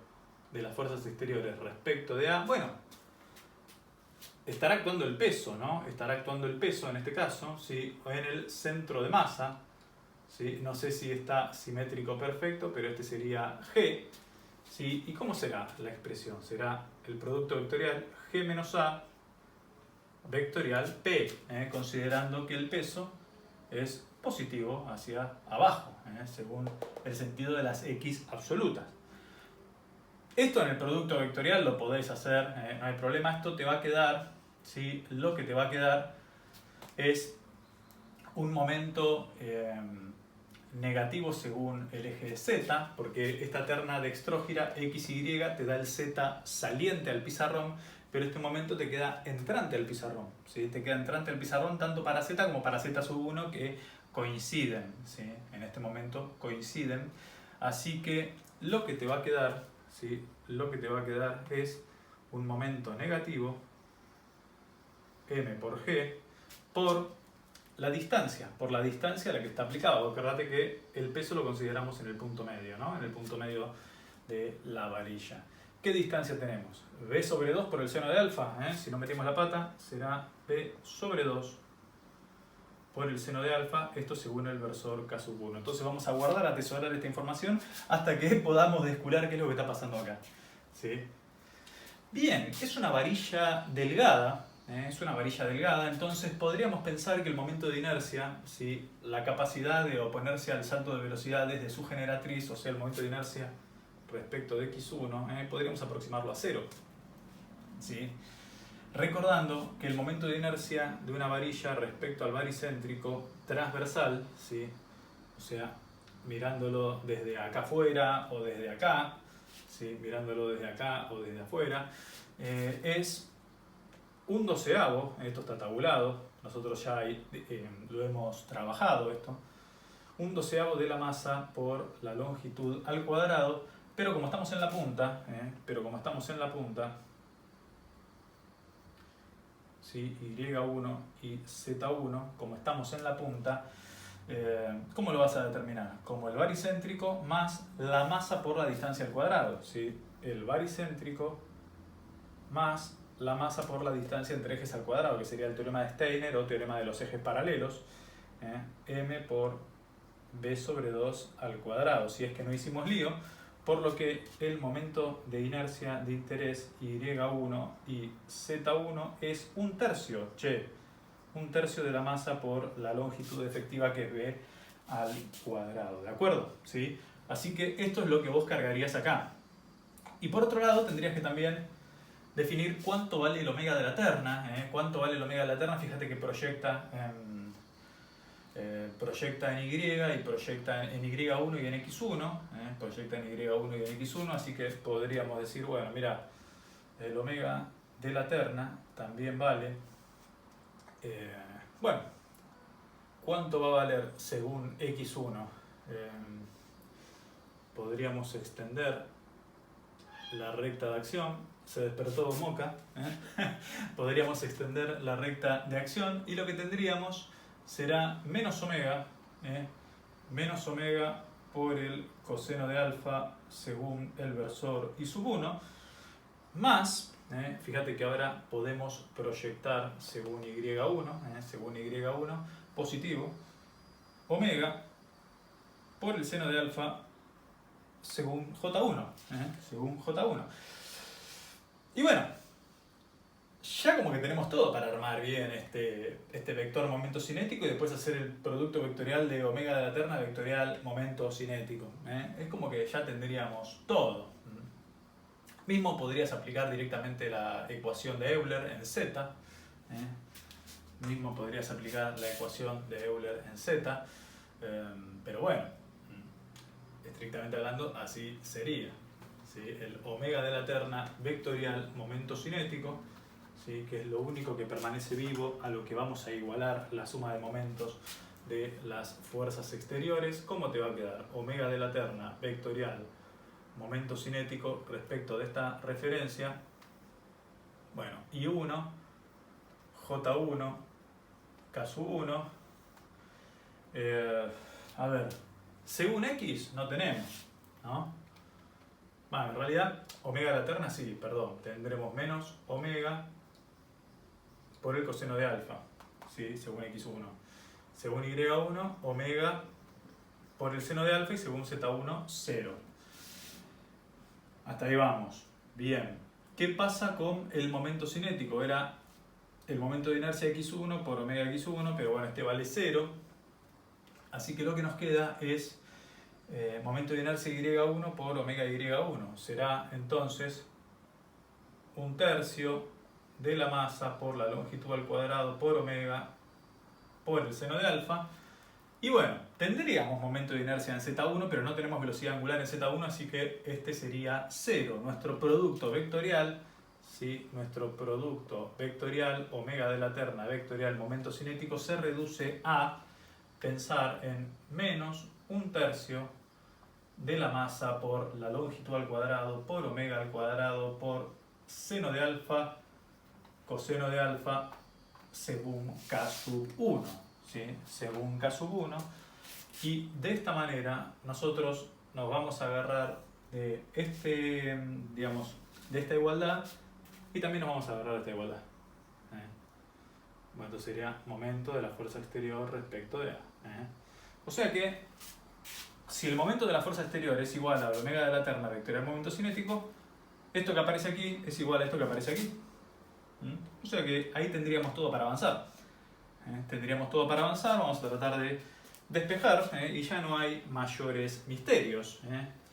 de las fuerzas exteriores respecto de A, bueno, estará actuando el peso, ¿no? Estará actuando el peso en este caso, ¿sí? En el centro de masa, ¿sí? No sé si está simétrico perfecto, pero este sería G, ¿sí? ¿Y cómo será la expresión? Será el producto vectorial G menos A vectorial P, considerando que el peso es positivo hacia abajo, según el sentido de las X absolutas. Esto en el producto vectorial lo podéis hacer, no hay problema. Esto te va a quedar, ¿sí? Lo que te va a quedar es un momento negativo según el eje de Z, porque esta terna dextrógira X y Y te da el Z saliente al pizarrón, pero este momento te queda entrante al pizarrón, ¿sí? Te queda entrante al pizarrón tanto para Z como para Z1 que coinciden, ¿sí? En este momento coinciden, así que lo que te va a quedar, ¿sí? Lo que te va a quedar es un momento negativo m por g por la distancia a la que está aplicado. Acuérdate que el peso lo consideramos en el punto medio, ¿no? En el punto medio de la varilla. ¿Qué distancia tenemos? B sobre 2 por el seno de alfa, si no metemos la pata, será B sobre 2 por el seno de alfa, esto según el versor K sub 1. Entonces vamos a guardar, atesorar esta información hasta que podamos descubrir qué es lo que está pasando acá. ¿Sí? Bien, es una varilla delgada, entonces podríamos pensar que el momento de inercia, ¿sí? La capacidad de oponerse al salto de velocidad desde su generatriz, o sea, el momento de inercia respecto de x1, podríamos aproximarlo a 0. ¿Sí? Recordando que el momento de inercia de una varilla respecto al baricéntrico transversal, ¿sí? O sea, mirándolo desde acá afuera o desde acá, ¿sí? Mirándolo desde acá o desde afuera, es 1/12, esto está tabulado, nosotros ya lo hemos trabajado esto, 1/12 de la masa por la longitud al cuadrado, pero como estamos en la punta, ¿sí? Y1 y Z1, como estamos en la punta, ¿cómo lo vas a determinar? Como el baricéntrico más la masa por la distancia al cuadrado, ¿sí? El baricéntrico más la masa por la distancia entre ejes al cuadrado, que sería el teorema de Steiner o teorema de los ejes paralelos, m por b sobre 2 al cuadrado, si es que no hicimos lío, por lo que el momento de inercia de interés Y1 y Z1 es 1/3, un tercio de la masa por la longitud efectiva que es b al cuadrado, ¿de acuerdo? ¿Sí? Así que esto es lo que vos cargarías acá. Y por otro lado tendrías que también definir cuánto vale el omega de la terna. ¿Cuánto vale el omega de la terna? Fíjate que proyecta en Y y proyecta en Y1 y en X1. Proyecta en Y1 y en X1, así que podríamos decir, bueno, mira, el omega de la terna también vale, bueno, ¿cuánto va a valer según X1? Podríamos extender la recta de acción, se despertó Moca, podríamos extender la recta de acción y lo que tendríamos será menos omega por el coseno de alfa según el versor I sub 1, más, fíjate que ahora podemos proyectar según Y1, positivo, omega por el seno de alfa según J1, Y bueno, ya como que tenemos todo para armar bien este vector momento cinético y después hacer el producto vectorial de omega de la terna vectorial momento cinético. Es como que ya tendríamos todo. Mismo podrías aplicar directamente la ecuación de Euler en Z. Pero bueno, estrictamente hablando, así sería. ¿Sí? El omega de la terna vectorial momento cinético, ¿sí? Que es lo único que permanece vivo a lo que vamos a igualar la suma de momentos de las fuerzas exteriores. ¿Cómo te va a quedar? Omega de la terna vectorial momento cinético respecto de esta referencia. Bueno, I1, J1, K sub 1. A ver, según X no tenemos, ¿no? Bueno, en realidad, omega de la terna sí, perdón, tendremos menos omega por el coseno de alfa, ¿sí? Según X1. Según Y1, omega por el seno de alfa y según Z1, 0. Hasta ahí vamos. Bien. ¿Qué pasa con el momento cinético? Era el momento de inercia X1 por omega X1, pero bueno, este vale 0. Así que lo que nos queda es momento de inercia Y1 por omega Y1. Será entonces 1/3 de la masa por la longitud al cuadrado por omega por el seno de alfa. Y bueno, tendríamos momento de inercia en Z1, pero no tenemos velocidad angular en Z1, así que este sería 0. Nuestro producto vectorial, ¿sí? Nuestro producto vectorial, omega de la terna vectorial momento cinético, se reduce a pensar en menos 1/3 de la masa por la longitud al cuadrado por omega al cuadrado por seno de alfa, coseno de alfa, según K sub 1. ¿Sí? Según K sub 1. Y de esta manera nosotros nos vamos a agarrar de de esta igualdad y también nos vamos a agarrar de esta igualdad. Bueno, esto sería momento de la fuerza exterior respecto de A. O sea que, si el momento de la fuerza exterior es igual a omega de la terna vectorial momento cinético, esto que aparece aquí es igual a esto que aparece aquí. O sea que ahí tendríamos todo para avanzar. Tendríamos todo para avanzar, vamos a tratar de despejar y ya no hay mayores misterios.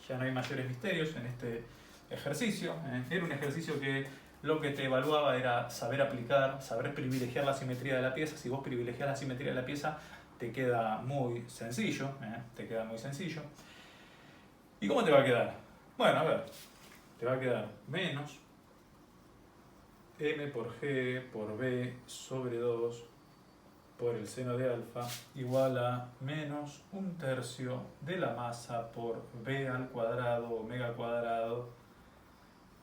Ya no hay mayores misterios en este ejercicio. Era un ejercicio que lo que te evaluaba era saber aplicar, saber privilegiar la simetría de la pieza. Si vos privilegias la simetría de la pieza, te queda muy sencillo. Te queda muy sencillo. ¿Y cómo te va a quedar? Bueno, a ver, te va a quedar menos m por g por b sobre 2 por el seno de alfa igual a menos 1/3 de la masa por b al cuadrado omega al cuadrado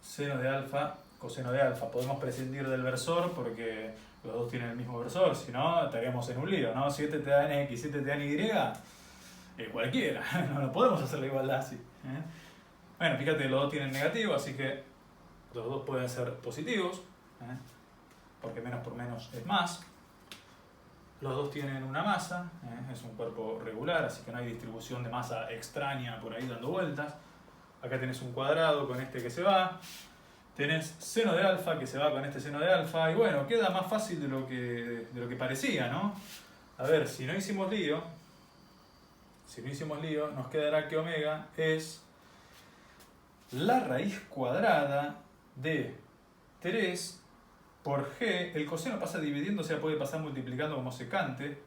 seno de alfa coseno de alfa. Podemos prescindir del versor porque los dos tienen el mismo versor, si no estaríamos en un lío, ¿no? 7 te dan x, 7 te dan y, cualquiera, no podemos hacer la igualdad así. Bueno, fíjate, los dos tienen negativo, así que los dos pueden ser positivos, porque menos por menos es más. Los dos tienen una masa, es un cuerpo regular, así que no hay distribución de masa extraña por ahí dando vueltas. Acá tenés un cuadrado con este que se va, tenés seno de alfa que se va con este seno de alfa, y bueno, queda más fácil de lo que parecía, ¿no? A ver, si no hicimos lío, nos quedará que omega es la raíz cuadrada de 3 por g, el coseno pasa dividiendo, o sea, puede pasar multiplicando como secante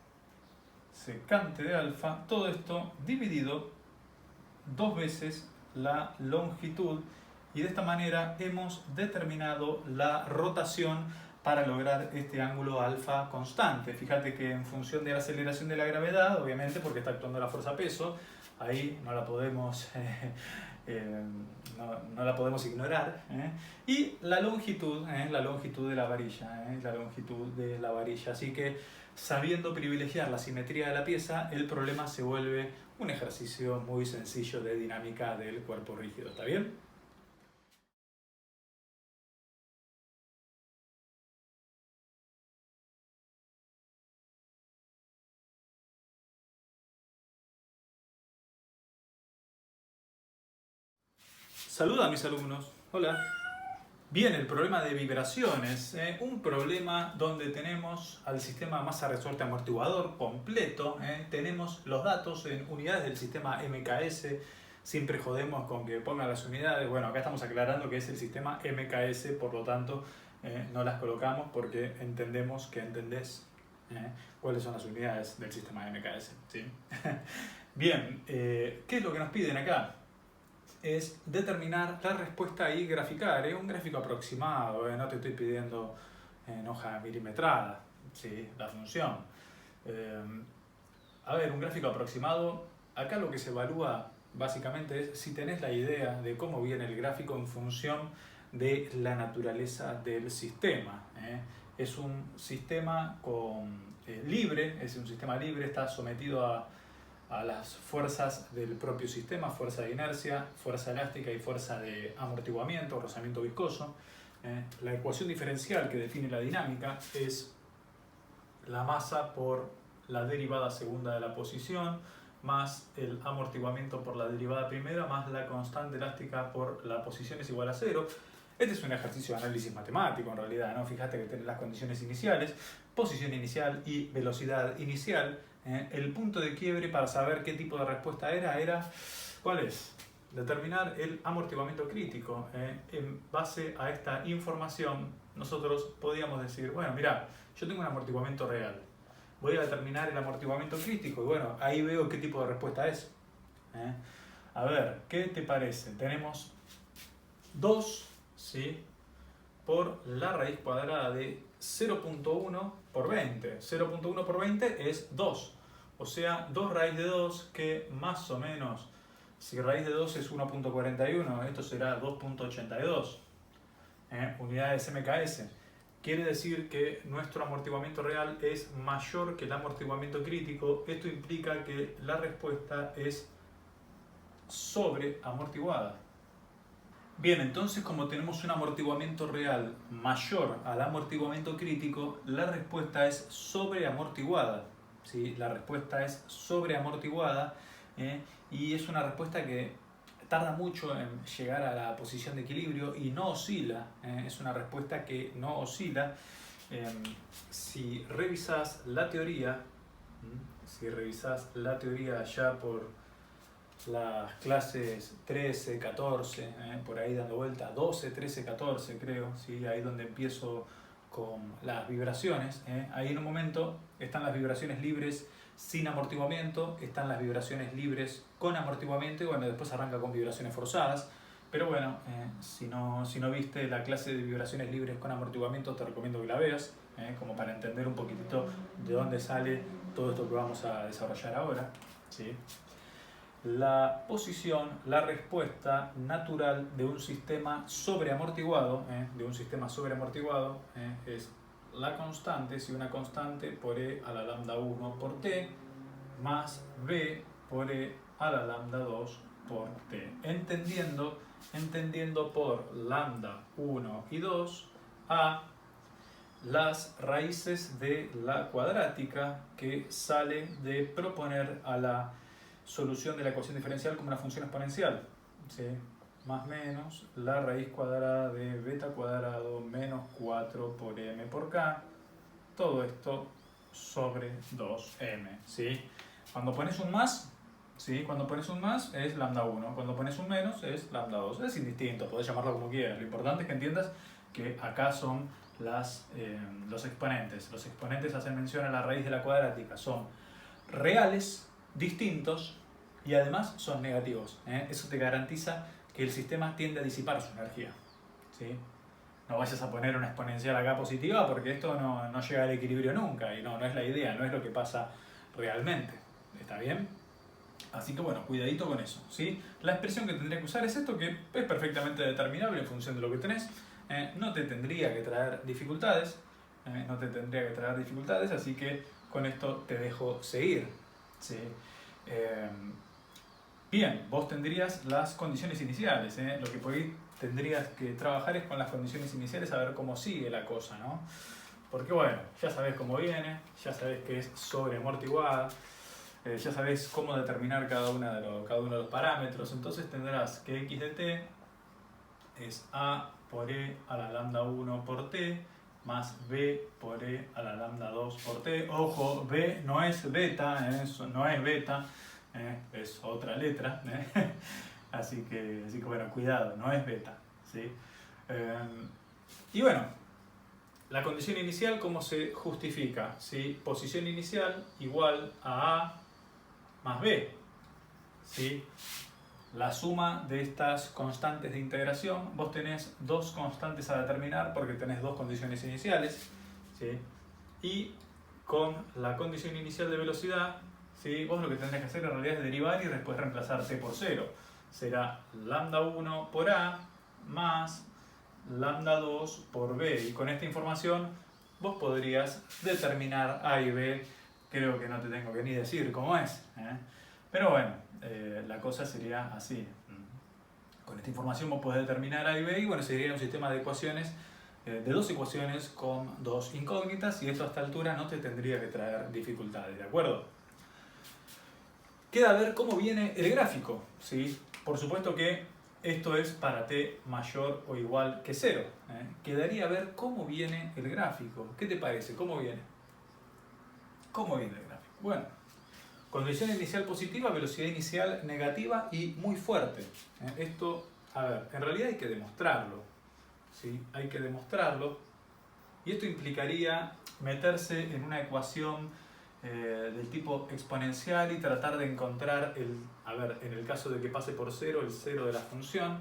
de alfa, todo esto dividido 2 veces la longitud, y de esta manera hemos determinado la rotación para lograr este ángulo alfa constante. Fíjate que en función de la aceleración de la gravedad, obviamente porque está actuando la fuerza peso, ahí no la podemos no la podemos ignorar, y la longitud de la varilla, así que sabiendo privilegiar la simetría de la pieza, el problema se vuelve un ejercicio muy sencillo de dinámica del cuerpo rígido. ¿Está bien? Saluda a mis alumnos. Hola. Bien, el problema de vibraciones, un problema donde tenemos al sistema masa-resorte amortiguador completo, tenemos los datos en unidades del sistema MKS, siempre jodemos con que pongan las unidades, bueno, acá estamos aclarando que es el sistema MKS, por lo tanto no las colocamos porque entendemos que entendés cuáles son las unidades del sistema MKS, ¿sí? Bien, ¿qué es lo que nos piden acá? Es determinar la respuesta y graficar, un gráfico aproximado, no te estoy pidiendo en hoja milimetrada, ¿sí? La función. A ver, un gráfico aproximado, acá lo que se evalúa básicamente es si tenés la idea de cómo viene el gráfico en función de la naturaleza del sistema. Es un sistema libre, está sometido a las fuerzas del propio sistema, fuerza de inercia, fuerza elástica y fuerza de amortiguamiento, rozamiento viscoso. La ecuación diferencial que define la dinámica es la masa por la derivada segunda de la posición, más el amortiguamiento por la derivada primera, más la constante elástica por la posición es igual a 0. Este es un ejercicio de análisis matemático en realidad, ¿no? Fíjate que tenés las condiciones iniciales, posición inicial y velocidad inicial. El punto de quiebre para saber qué tipo de respuesta era, ¿cuál es? Determinar el amortiguamiento crítico. En base a esta información, nosotros podíamos decir, bueno, mira, yo tengo un amortiguamiento real, voy a determinar el amortiguamiento crítico, y bueno, ahí veo qué tipo de respuesta es. A ver, ¿qué te parece? Tenemos 2, ¿sí?, por la raíz cuadrada de 0.1 por 20. 0.1 por 20 es 2. O sea, 2 raíz de 2, que más o menos, si raíz de 2 es 1.41, esto será 2.82 unidades MKS. Quiere decir que nuestro amortiguamiento real es mayor que el amortiguamiento crítico. Esto implica que la respuesta es sobreamortiguada. Bien, entonces como tenemos un amortiguamiento real mayor al amortiguamiento crítico, la respuesta es sobreamortiguada. ¿Sí? La respuesta es sobreamortiguada, y es una respuesta que tarda mucho en llegar a la posición de equilibrio y no oscila. Es una respuesta que no oscila. Si revisas la teoría, ya por las clases 13, 14, por ahí dando vuelta, 12, 13, 14 creo, ¿sí? Ahí donde empiezo con las vibraciones. Ahí en un momento están las vibraciones libres sin amortiguamiento, están las vibraciones libres con amortiguamiento y bueno, después arranca con vibraciones forzadas. Pero bueno, si no viste la clase de vibraciones libres con amortiguamiento, te recomiendo que la veas, como para entender un poquitito de dónde sale todo esto que vamos a desarrollar ahora, ¿sí? La posición, la respuesta natural de un sistema sobreamortiguado, es la constante, si una constante por e a la lambda 1 por t, más b por e a la lambda 2 por t. Entendiendo por lambda 1 y 2 a las raíces de la cuadrática que sale de proponer a la solución de la ecuación diferencial como una función exponencial, ¿sí? Más menos la raíz cuadrada de beta cuadrado menos 4 por m por k, todo esto sobre 2m, ¿sí? Cuando pones un más, ¿sí? Cuando pones un más es lambda 1, cuando pones un menos es lambda 2, es indistinto, podés llamarlo como quieras, lo importante es que entiendas que acá son los exponentes. Los exponentes hacen mención a la raíz de la cuadrática, son reales, distintos y además son negativos. Eso te garantiza que el sistema tiende a disipar su energía, ¿sí? No vayas a poner una exponencial acá positiva porque esto no llega al equilibrio nunca y no es la idea, no es lo que pasa realmente. ¿Está bien? Así que bueno, cuidadito con eso, ¿sí? La expresión que tendría que usar es esto, que es perfectamente determinable en función de lo que tenés. No te tendría que traer dificultades, así que con esto te dejo seguir, ¿sí? Bien, vos tendrías las condiciones iniciales, lo que por ahí tendrías que trabajar es con las condiciones iniciales a ver cómo sigue la cosa, ¿no? Porque bueno, ya sabés cómo viene, ya sabés que es sobreamortiguada, ya sabés cómo determinar cada uno de los parámetros, entonces tendrás que x de t es a por e a la lambda 1 por t más b por e a la lambda 2 por t. Ojo, b no es beta, eso no es beta, es otra letra, así que bueno, cuidado, no es beta, ¿sí? Y bueno, la condición inicial, ¿cómo se justifica? ¿Sí? Posición inicial igual a más b, ¿sí? La suma de estas constantes de integración, vos tenés dos constantes a determinar porque tenés dos condiciones iniciales, ¿sí? Y con la condición inicial de velocidad, ¿sí? Vos lo que tendrás que hacer en realidad es derivar y después reemplazar t por 0. Será lambda 1 por a más lambda 2 por b. Y con esta información vos podrías determinar a y b. Creo que no te tengo que ni decir cómo es, pero bueno, la cosa sería así. Con esta información vos podés determinar a y b y bueno, sería un sistema de ecuaciones, de dos ecuaciones con dos incógnitas, y esto a esta altura no te tendría que traer dificultades, ¿de acuerdo? Queda ver cómo viene el gráfico, ¿sí? Por supuesto que esto es para t mayor o igual que 0. Quedaría ver cómo viene el gráfico. ¿Qué te parece? ¿Cómo viene? ¿Cómo viene el gráfico? Bueno, condición inicial positiva, velocidad inicial negativa y muy fuerte. Esto, a ver, en realidad hay que demostrarlo, ¿sí? Hay que demostrarlo. Y esto implicaría meterse en una ecuación del tipo exponencial y tratar de encontrar en el caso de que pase por 0, el 0 de la función,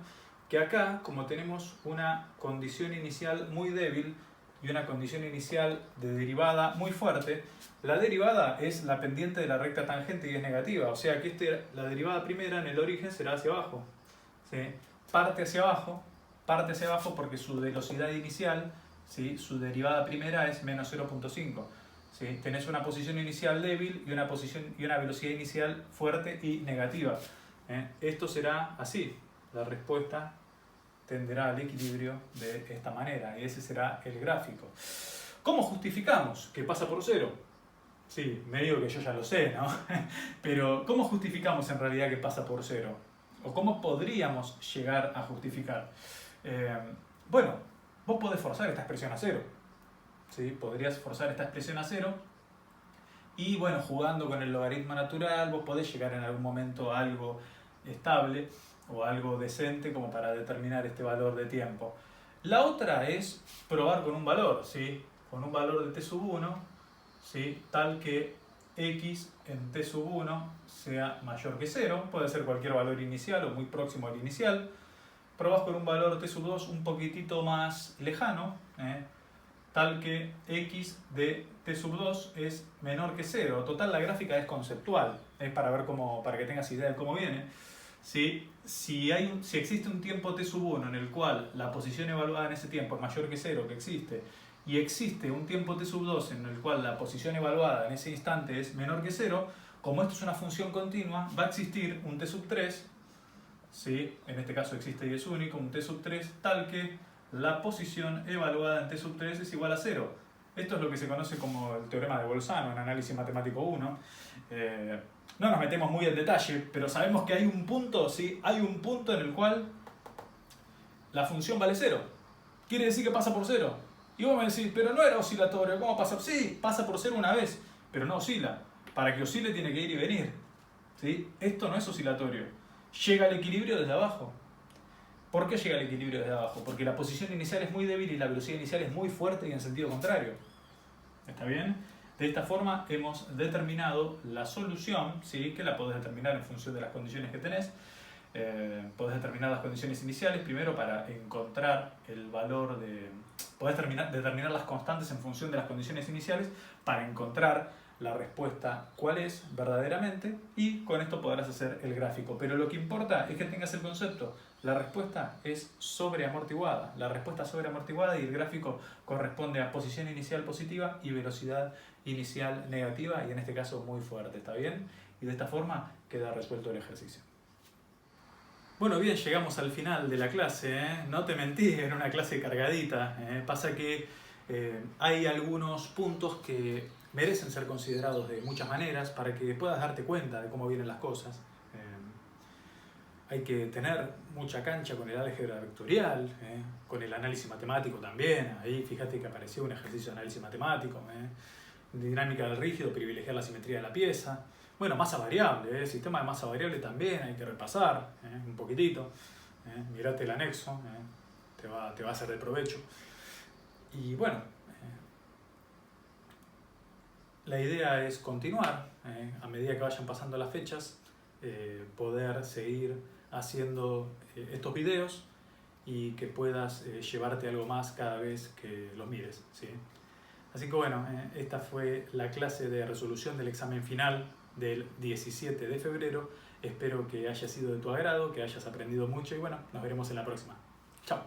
que acá, como tenemos una condición inicial muy débil y una condición inicial de derivada muy fuerte, la derivada es la pendiente de la recta tangente y es negativa, o sea que la derivada primera en el origen será hacia abajo, ¿sí? Parte hacia abajo porque su velocidad inicial, ¿sí? Su derivada primera es menos 0.5. ¿Sí? Tenés una posición inicial débil y una velocidad inicial fuerte y negativa. Esto será así. La respuesta tenderá al equilibrio de esta manera, y ese será el gráfico. ¿Cómo justificamos que pasa por cero? Sí, me digo que yo ya lo sé, ¿no? Pero ¿cómo justificamos en realidad que pasa por cero? ¿O cómo podríamos llegar a justificar? Bueno, vos podés forzar esta expresión a cero. ¿Sí? Podrías forzar esta expresión a cero y bueno, jugando con el logaritmo natural vos podés llegar en algún momento a algo estable o algo decente como para determinar este valor de tiempo. La otra es probar con un valor, ¿sí? Con un valor de t sub 1, ¿sí? Tal que x en t sub 1 sea mayor que 0, puede ser cualquier valor inicial o muy próximo al inicial. Probás con un valor t sub 2 un poquitito más lejano, tal que x de t sub 2 es menor que 0. Total, la gráfica es conceptual, es para ver cómo, para que tengas idea de cómo viene. Si existe un tiempo t sub 1 en el cual la posición evaluada en ese tiempo es mayor que 0, que existe, y existe un tiempo t sub 2 en el cual la posición evaluada en ese instante es menor que 0, como esto es una función continua, va a existir un t sub 3, ¿sí? En este caso existe y es único, un t sub 3, tal que la posición evaluada en t sub 3 es igual a 0. Esto es lo que se conoce como el teorema de Bolzano en análisis matemático 1. No nos metemos muy en detalle, pero sabemos que hay un punto, ¿sí? Hay un punto en el cual la función vale 0. Quiere decir que pasa por 0. Y vos me decís, pero no era oscilatorio, ¿cómo pasa? Sí, pasa por 0 una vez, pero no oscila. Para que oscile tiene que ir y venir, ¿sí? Esto no es oscilatorio. Llega al equilibrio desde abajo. ¿Por qué llega al equilibrio desde abajo? Porque la posición inicial es muy débil y la velocidad inicial es muy fuerte y en sentido contrario. ¿Está bien? De esta forma hemos determinado la solución, ¿sí? Que la podés determinar en función de las condiciones que tenés. Podés determinar las condiciones iniciales primero para encontrar el valor de... Podés determinar las constantes en función de las condiciones iniciales para encontrar la respuesta cuál es verdaderamente, y con esto podrás hacer el gráfico. Pero lo que importa es que tengas el concepto. La respuesta es sobreamortiguada. La respuesta sobreamortiguada y el gráfico corresponde a posición inicial positiva y velocidad inicial negativa, y en este caso muy fuerte, ¿está bien? Y de esta forma queda resuelto el ejercicio. Bueno, bien, llegamos al final de la clase, ¿eh? No te mentí, era una clase cargadita. Pasa que hay algunos puntos que merecen ser considerados de muchas maneras para que puedas darte cuenta de cómo vienen las cosas. Hay que tener mucha cancha con el álgebra vectorial, con el análisis matemático también. Ahí fíjate que apareció un ejercicio de análisis matemático. Dinámica del rígido, privilegiar la simetría de la pieza. Bueno, masa variable, sistema de masa variable también hay que repasar un poquitito. Mirate el anexo, te va a ser de provecho. Y bueno, la idea es continuar, a medida que vayan pasando las fechas, poder seguir haciendo estos videos y que puedas llevarte algo más cada vez que los mires, ¿sí? Así que bueno, esta fue la clase de resolución del examen final del 17 de febrero. Espero que haya sido de tu agrado, que hayas aprendido mucho y bueno, nos veremos en la próxima. Chao.